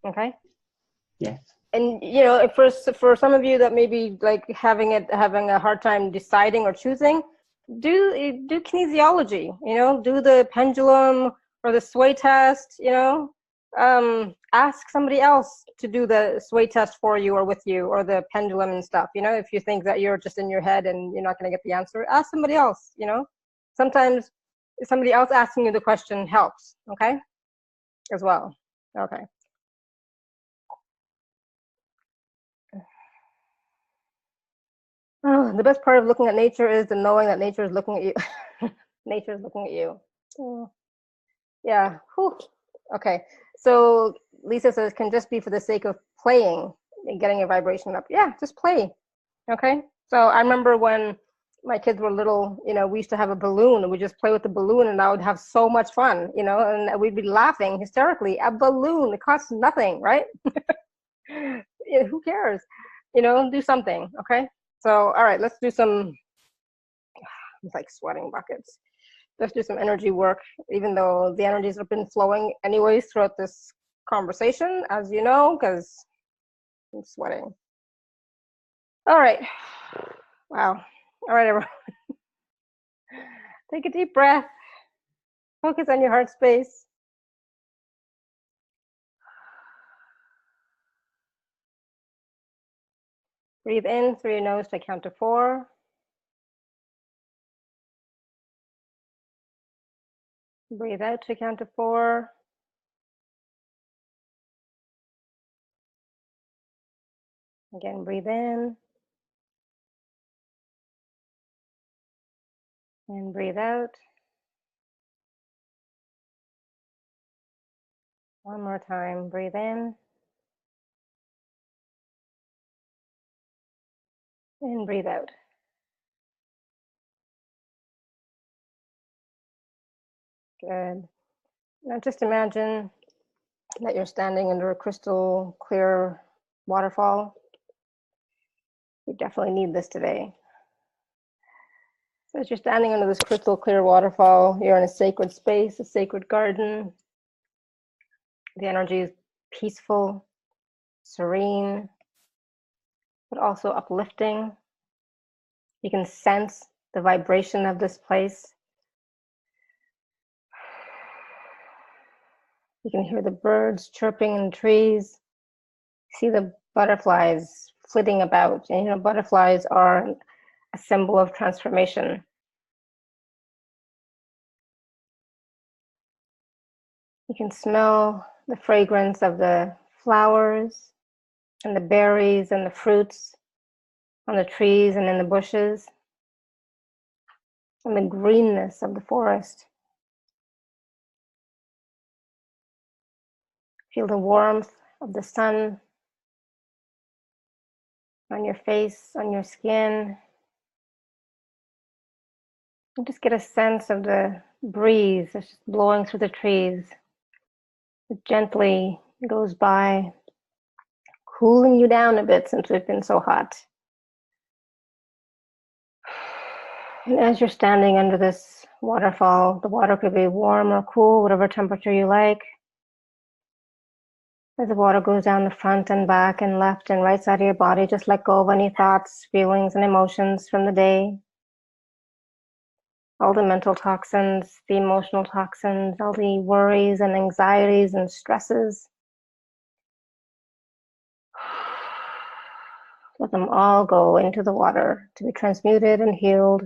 Okay? Yes. And you know, for some of you that may be like having a hard time deciding or choosing, do kinesiology, you know, do the pendulum or the sway test, you know, ask somebody else to do the sway test for you or with you, or the pendulum and stuff, you know. If you think that you're just in your head and you're not going to get the answer, ask somebody else, you know. Sometimes somebody else asking you the question helps. Okay. as well. Okay. Oh, the best part of looking at nature is the knowing that nature is looking at you. Nature is looking at you. Oh, yeah. Whew. Okay. So Lisa says, can just be for the sake of playing and getting your vibration up. Yeah, just play. Okay. So I remember when my kids were little, we used to have a balloon and we just play with the balloon and I would have so much fun, and we'd be laughing hysterically. A balloon, it costs nothing, right? Yeah, who cares? Do something. Okay. So, all right, let's do some, it's like sweating buckets. Let's do some energy work, even though the energies have been flowing anyways throughout this conversation, as you know, because I'm sweating. All right. Wow. All right, everyone. Take a deep breath. Focus on your heart space. Breathe in through your nose to count to 4. Breathe out to count to 4. Again, breathe in. And breathe out. One more time. Breathe in. And breathe out. Good. Now just imagine that you're standing under a crystal clear waterfall. You definitely need this today. So as you're standing under this crystal clear waterfall, you're in a sacred space, a sacred garden. The energy is peaceful, serene, but also uplifting. You can sense the vibration of this place. You can hear the birds chirping in the trees. See the butterflies flitting about. And butterflies are a symbol of transformation. You can smell the fragrance of the flowers and the berries and the fruits on the trees and in the bushes, and the greenness of the forest. Feel the warmth of the sun on your face, on your skin. And just get a sense of the breeze that's just blowing through the trees. It gently goes by, cooling you down a bit since we've been so hot. And as you're standing under this waterfall, the water could be warm or cool, whatever temperature you like. As the water goes down the front and back and left and right side of your body, just let go of any thoughts, feelings, and emotions from the day. All the mental toxins, the emotional toxins, all the worries and anxieties and stresses. Let them all go into the water to be transmuted and healed.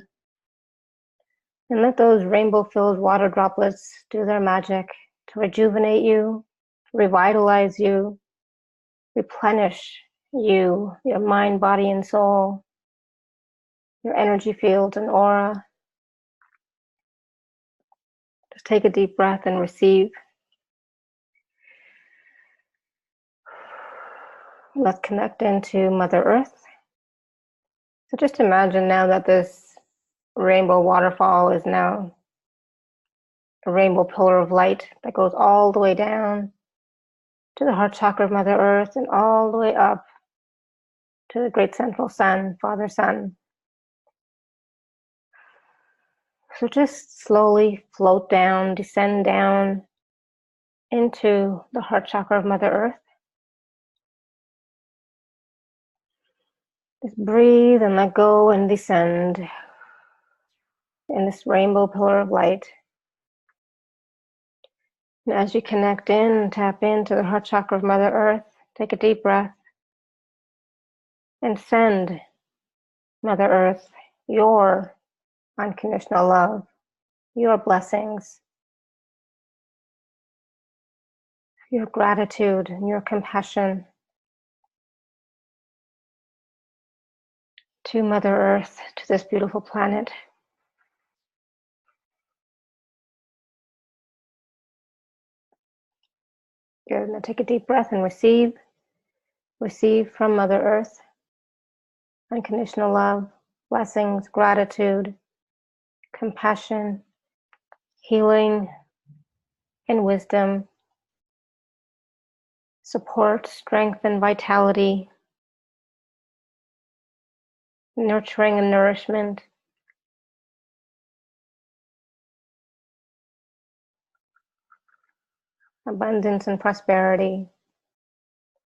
And let those rainbow-filled water droplets do their magic to rejuvenate you, revitalize you, replenish you, your mind, body, and soul, your energy field and aura. Just take a deep breath and receive. Let's connect into Mother Earth. So just imagine now that this rainbow waterfall is now a rainbow pillar of light that goes all the way down to the heart chakra of Mother Earth and all the way up to the great central sun, Father Sun. So just slowly float down, descend down into the heart chakra of Mother Earth. Just breathe and let go and descend in this rainbow pillar of light. And as you connect in, tap into the heart chakra of Mother Earth, take a deep breath and send Mother Earth your unconditional love, your blessings. your gratitude and your compassion to Mother Earth, to this beautiful planet. Good. Now take a deep breath and receive. Receive from Mother Earth unconditional love, blessings, gratitude, compassion, healing, and wisdom, support, strength, and vitality, nurturing and nourishment. Abundance and prosperity.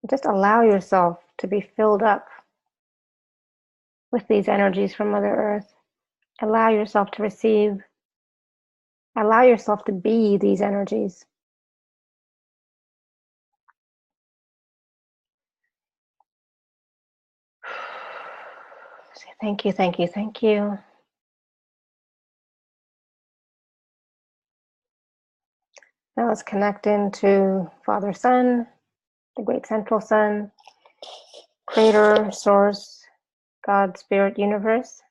Just allow yourself to be filled up with these energies from Mother Earth. Allow yourself to receive. Allow yourself to be these energies. Say thank you, thank you, thank you. Now let's connect into Father Sun, the Great Central Sun, Creator, Source, God, Spirit, Universe.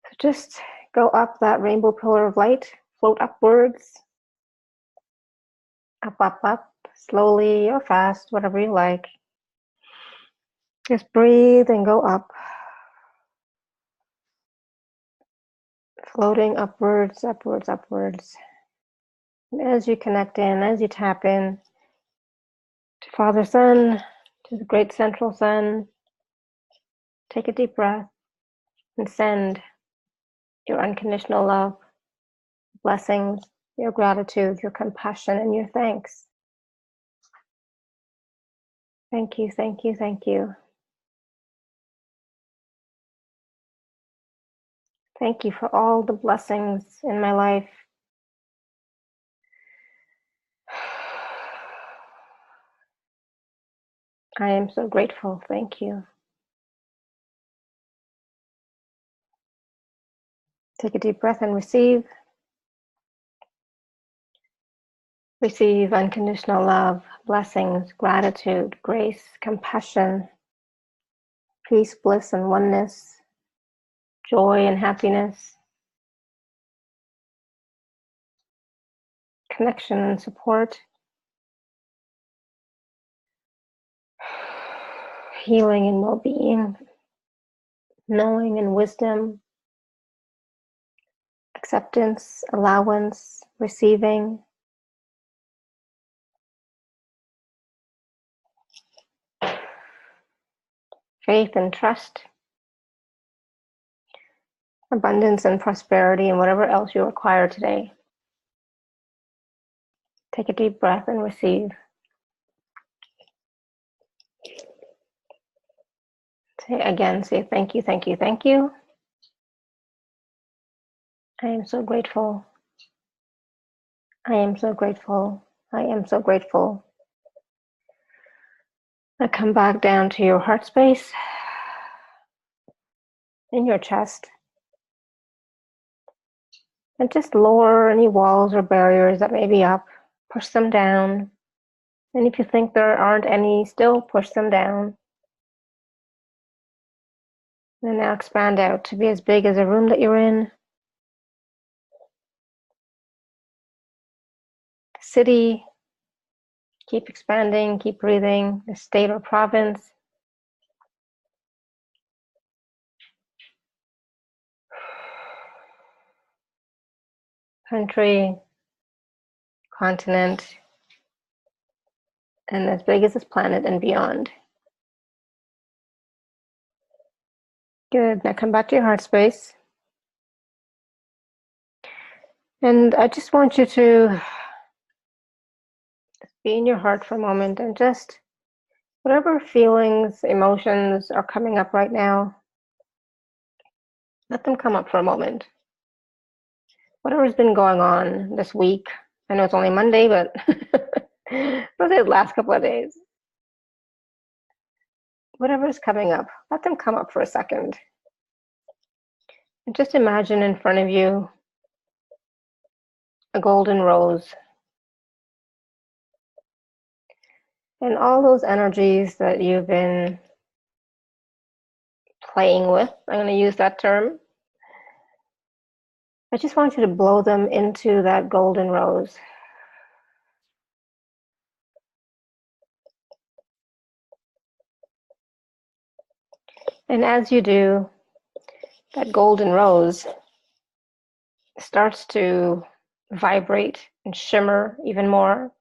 So just go up that rainbow pillar of light, float upwards, up, up, up, slowly or fast, whatever you like. Just breathe and go up. Floating upwards, upwards, upwards. And as you connect in, as you tap in to Father Sun, to the Great Central Sun, take a deep breath and send your unconditional love, blessings, your gratitude, your compassion, and your thanks. Thank you, thank you, thank you. Thank you for all the blessings in my life. I am so grateful. Thank you. Take a deep breath and receive. Receive unconditional love, blessings, gratitude, grace, compassion, peace, bliss, and oneness, joy and happiness, connection and support, healing and well-being, knowing and wisdom, acceptance, allowance, receiving, faith and trust, abundance and prosperity, and whatever else you require today. Take a deep breath and receive. Say thank you, thank you, thank you. I am so grateful. I am so grateful. I am so grateful. Now come back down to your heart space, in your chest, and just lower any walls or barriers that may be up. Push them down. And if you think there aren't any, still push them down. And now expand out to be as big as the room that you're in, the city. Keep expanding, keep breathing, the state or province. Country, continent, and as big as this planet and beyond. Good. Now come back to your heart space. And I just want you to be in your heart for a moment and just whatever feelings, emotions are coming up right now, let them come up for a moment. Whatever's been going on this week, I know it's only Monday, but let's say the last couple of days. Whatever's coming up, let them come up for a second. And just imagine in front of you a golden rose. And all those energies that you've been playing with, I'm going to use that term, I just want you to blow them into that golden rose. And as you do, that golden rose starts to vibrate and shimmer even more.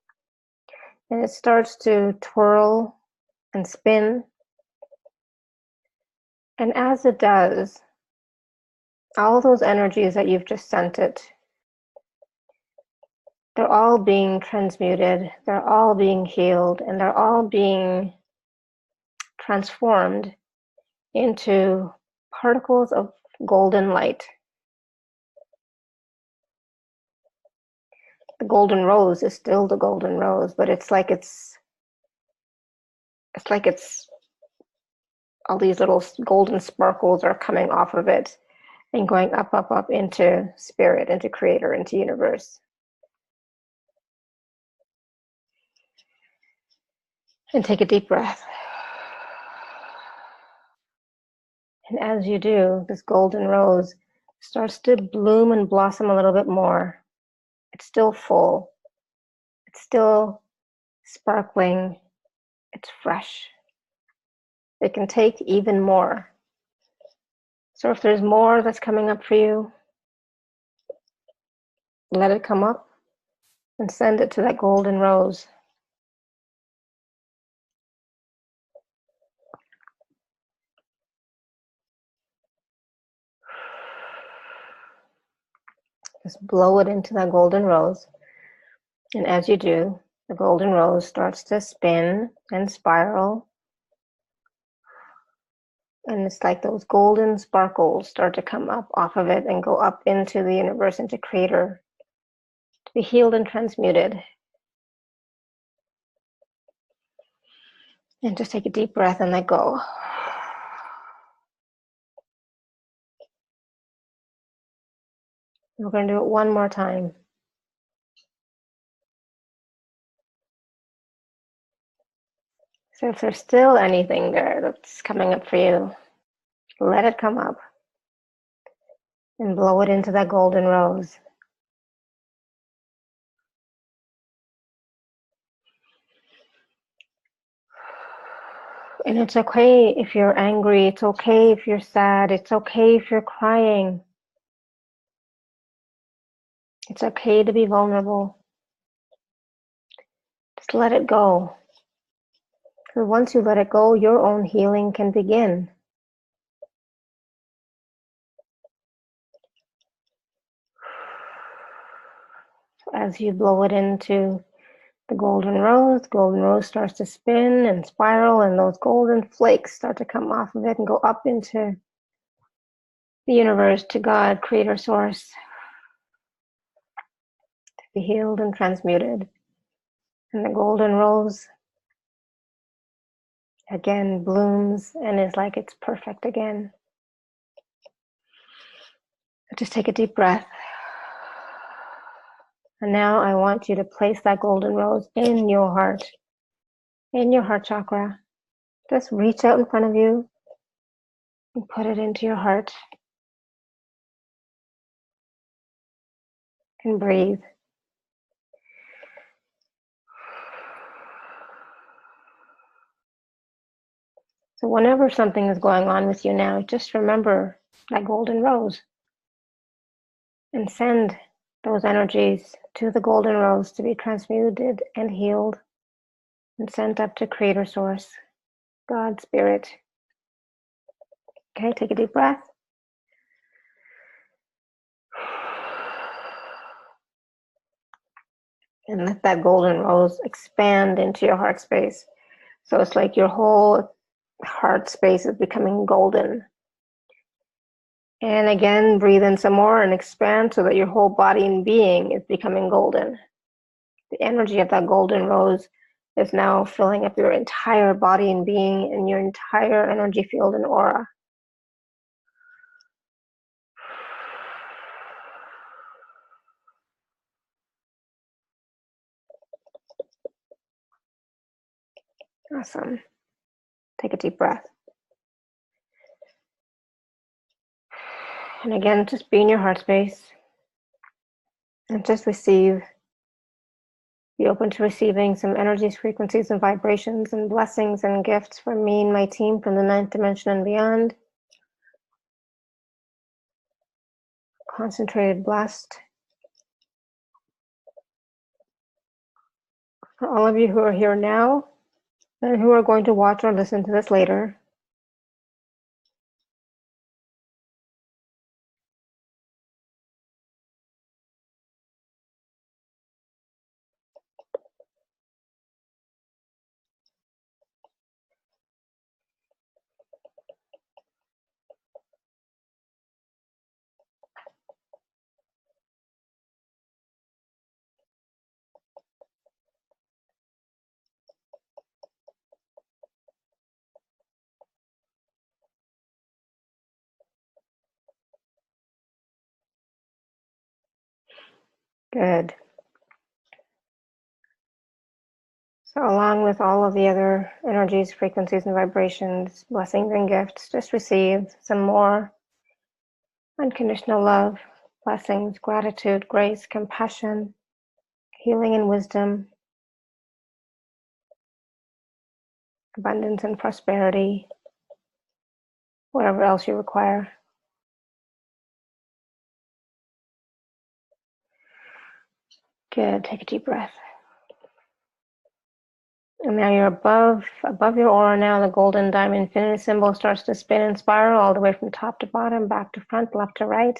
And it starts to twirl and spin. And as it does, all those energies that you've just sent it, they're all being transmuted, they're all being healed, and they're all being transformed into particles of golden light. The golden rose is still the golden rose, but it's like it's all these little golden sparkles are coming off of it and going up, up, up into spirit, into creator, into universe. And take a deep breath. And as you do, this golden rose starts to bloom and blossom a little bit more. It's still full. It's still sparkling. It's fresh. It can take even more. So if there's more that's coming up for you, let it come up and send it to that golden rose. Just blow it into that golden rose. And as you do, the golden rose starts to spin and spiral. And it's like those golden sparkles start to come up off of it and go up into the universe, into creator, to be healed and transmuted. And just take a deep breath and let go. We're going to do it one more time. So if there's still anything there that's coming up for you, let it come up and blow it into that golden rose. And it's okay if you're angry, it's okay if you're sad, it's okay if you're crying. It's okay to be vulnerable. Just let it go. Because once you let it go, your own healing can begin. As you blow it into the golden rose starts to spin and spiral, and those golden flakes start to come off of it and go up into the universe, to God, creator, source, to be healed and transmuted. And the golden rose again blooms and is like it's perfect again. Just take a deep breath. And now I want you to place that golden rose in your heart chakra. Just reach out in front of you and put it into your heart. And breathe. So whenever something is going on with you now, just remember that golden rose and send those energies to the golden rose to be transmuted and healed and sent up to creator source, God, spirit. Okay, take a deep breath. And let that golden rose expand into your heart space. So it's like your whole heart space is becoming golden. And again, breathe in some more and expand so that your whole body and being is becoming golden. The energy of that golden rose is now filling up your entire body and being and your entire energy field and aura. Awesome. Take a deep breath. And again, just be in your heart space and just receive. Be open to receiving some energies, frequencies, and vibrations and blessings and gifts from me and my team from the 9th dimension and beyond. Concentrated, blessed. For all of you who are here now and who are going to watch or listen to this later, good. So along with all of the other energies, frequencies, and vibrations, blessings and gifts, just receive some more unconditional love, blessings, gratitude, grace, compassion, healing and wisdom, abundance and prosperity, whatever else you require. Good. Take a deep breath. And now you're above your aura now. The golden diamond infinity symbol starts to spin and spiral all the way from top to bottom, back to front, left to right.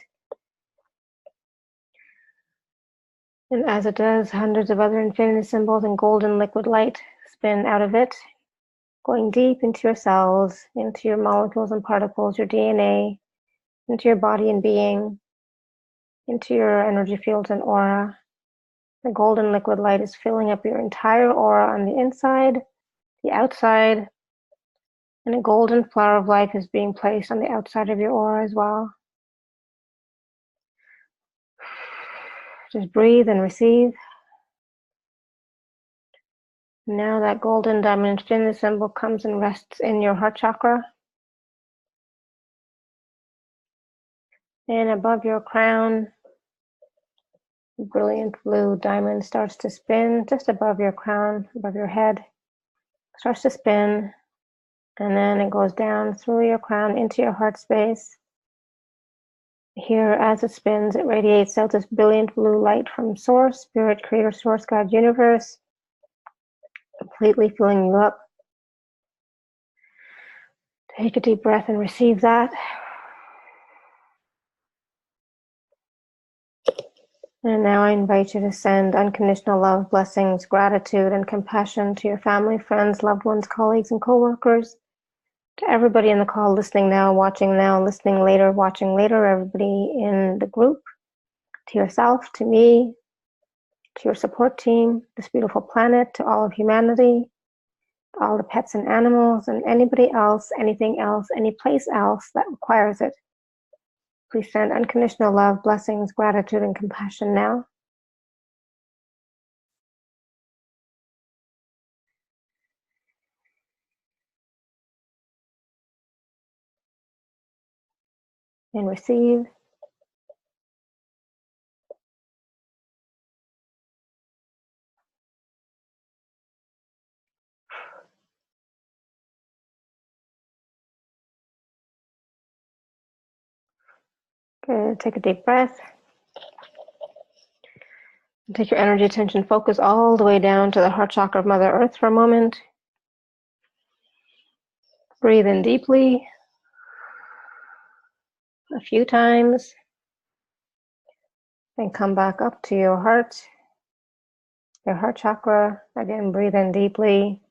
And as it does, hundreds of other infinity symbols and golden liquid light spin out of it, going deep into your cells, into your molecules and particles, your DNA, into your body and being, into your energy fields and aura. The golden liquid light is filling up your entire aura on the inside, the outside, and a golden flower of life is being placed on the outside of your aura as well. Just breathe and receive. Now that golden diamond infinity symbol comes and rests in your heart chakra. And above your crown, a brilliant blue diamond starts to spin just above your crown, above your head. Starts to spin, and then it goes down through your crown into your heart space. Here, as it spins, it radiates out this brilliant blue light from Source, Spirit, Creator, Source, God, Universe, completely filling you up. Take a deep breath and receive that. And now I invite you to send unconditional love, blessings, gratitude, and compassion to your family, friends, loved ones, colleagues, and coworkers, to everybody in the call, listening now, watching now, listening later, watching later, everybody in the group, to yourself, to me, to your support team, this beautiful planet, to all of humanity, all the pets and animals, and anybody else, anything else, any place else that requires it. Please send unconditional love, blessings, gratitude, and compassion now. And receive. Good. Take a deep breath. Take your energy, attention, focus all the way down to the heart chakra of Mother Earth for a moment. Breathe in deeply a few times. Then come back up to your heart chakra. Again, breathe in deeply.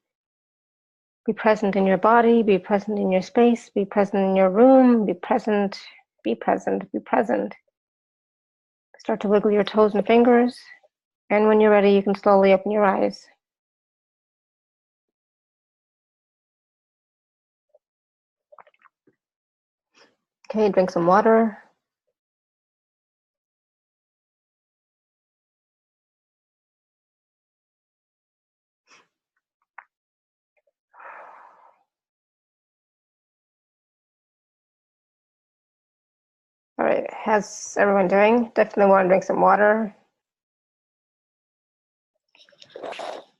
Be present in your body, be present in your space, be present in your room, be present, be present, be present. Start to wiggle your toes and fingers. And when you're ready, you can slowly open your eyes. Okay, drink some water. All right, how's everyone doing? Definitely want to drink some water.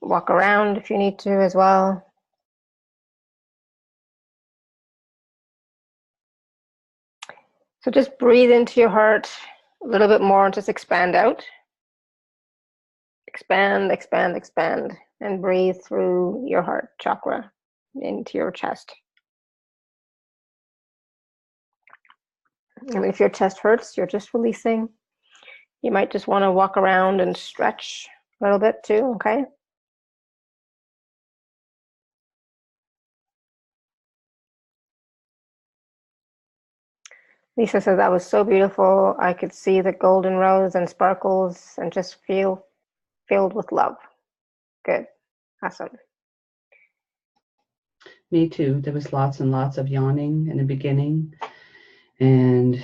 Walk around if you need to as well. So just breathe into your heart a little bit more and just expand out. Expand, expand, expand, and breathe through your heart chakra into your chest. And if your chest hurts, you're just releasing. You might just want to walk around and stretch a little bit too, okay? Lisa says, that was so beautiful. I could see the golden rose and sparkles and just feel filled with love. Good. Awesome. Me too. There was lots and lots of yawning in the beginning and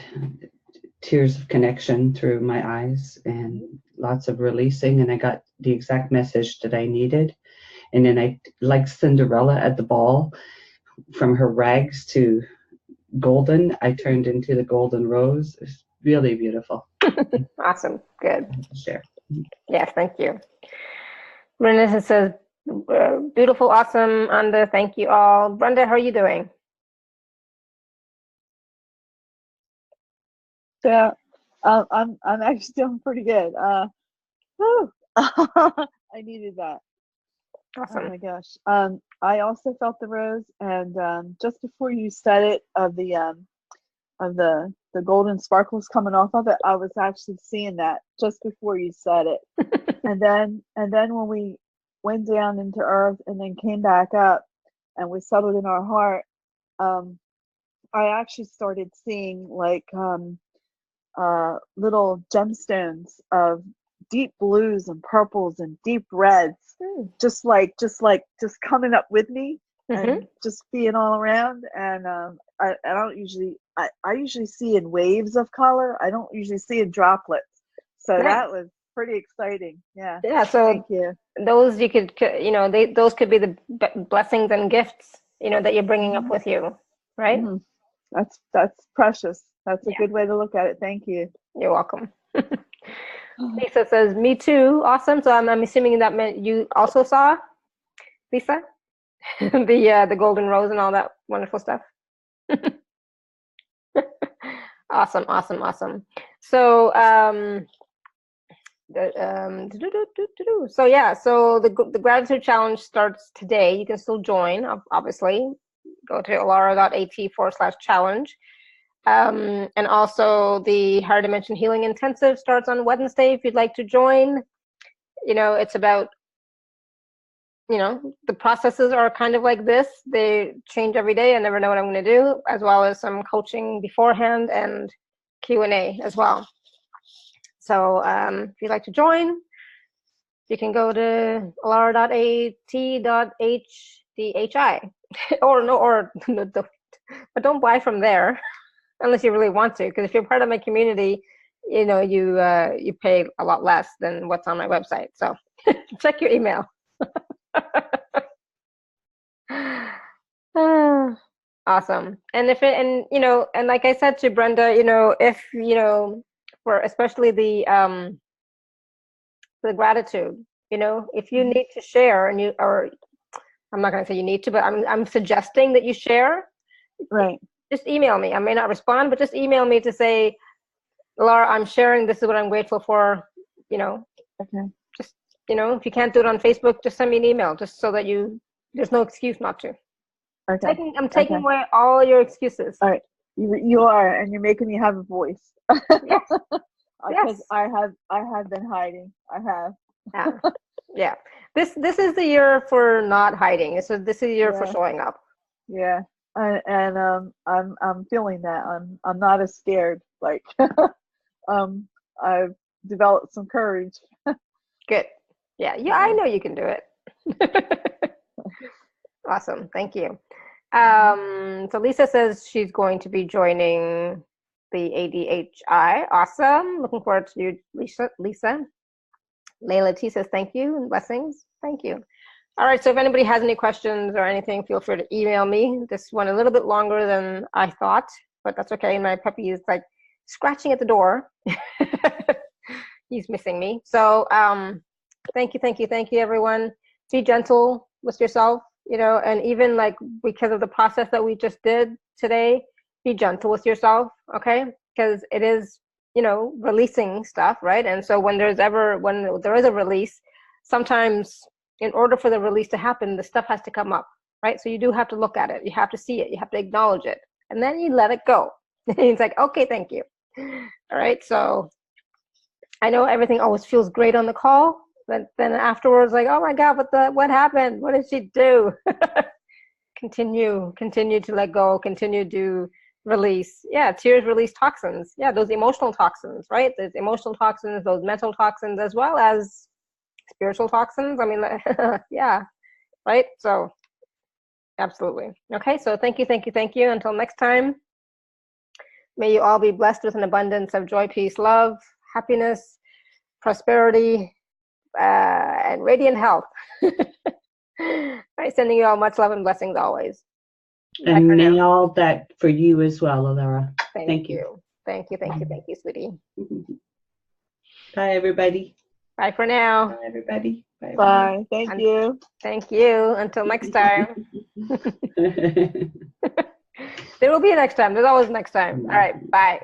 tears of connection through my eyes and lots of releasing. And I got the exact message that I needed. And then I, like Cinderella at the ball, from her rags to golden, I turned into the golden rose. It's really beautiful. Awesome. Good. Share. Yes, thank you. Brenda says, beautiful, awesome, Anda. Thank you all. Brenda, how are you doing? Yeah, I'm actually doing pretty good. Whew. I needed that. Awesome. Oh my gosh. I also felt the rose, and just before you said it, of the golden sparkles coming off of it, I was actually seeing that just before you said it. and then when we went down into earth and then came back up and we settled in our heart, I actually started seeing like little gemstones of deep blues and purples and deep reds, just coming up with me and just being all around. And I don't usually, I usually see in waves of color. I don't usually see in droplets. So Nice. that was pretty exciting. Yeah. Yeah. So Thank you. those you could, you know, those could be the blessings and gifts, you know, that you're bringing up with you, right? Mm-hmm. That's precious. That's a good way to look at it. Thank you. You're welcome. Lisa says, me too. Awesome. So I'm assuming that meant you also saw, Lisa, the golden rose and all that wonderful stuff. Awesome, awesome, awesome. So so yeah, so the gratitude challenge starts today. You can still join, obviously. Go to alara.at/challenge. And also the Higher Dimension Healing Intensive starts on Wednesday if you'd like to join. You know, it's about, you know, the processes are kind of like this. They change every day. I never know what I'm going to do, as well as some coaching beforehand and Q&A as well. So if you'd like to join, you can go to alara.at.hdhi. But don't buy from there unless you really want to, because if you're part of my community, you know, you pay a lot less than what's on my website. So check your email. Awesome. And you know, and like I said to Brenda, you know, if you know, for especially the gratitude, you know, if you need to share and you, or I'm not going to say you need to, but I'm suggesting that you share. Right. Just email me. I may not respond, but just email me to say, Laura, I'm sharing. This is what I'm grateful for. You know, okay. Just, you know, if you can't do it on Facebook, just send me an email, just so that there's no excuse not to. Okay. I'm taking away all your excuses. All right. You are, and you're making me have a voice. Yes. Because I have been hiding. I have. Yeah. This is the year for not hiding. So this is the year for showing up. Yeah. And I'm feeling that. I'm not as scared. Like I've developed some courage. Good. Yeah. I know you can do it. Awesome. Thank you. So Lisa says she's going to be joining the ADHI. Awesome. Looking forward to you, Lisa. Layla T says thank you and blessings. Thank you. All right. So if anybody has any questions or anything, feel free to email me. This went a little bit longer than I thought, but that's okay. My puppy is like scratching at the door. He's missing me. So thank you, everyone. Be gentle with yourself, you know, and even like because of the process that we just did today, be gentle with yourself, okay? Because it is, you know, releasing stuff, right? And so when there is a release, sometimes in order for the release to happen, the stuff has to come up, right? So you do have to look at it, you have to see it, you have to acknowledge it, and then you let it go. It's like, okay, thank you. All right, so I know everything always feels great on the call, but then afterwards, like, oh my God, what happened? What did she do? Continue to let go, continue to release. Yeah, tears release toxins. Yeah, those emotional toxins, right? There's emotional toxins, those mental toxins, as well as spiritual toxins. I mean, yeah, right? So, absolutely. Okay, so thank you. Until next time, may you all be blessed with an abundance of joy, peace, love, happiness, prosperity, and radiant health. All right, sending you all much love and blessings always. And may all that for you as well, Alara. Thank you. Thank you, sweetie. Bye, everybody. Bye for now. Bye, everybody. Bye. Bye. Thank you. Thank you. Until next time. There will be a next time. There's always next time. All right. Bye.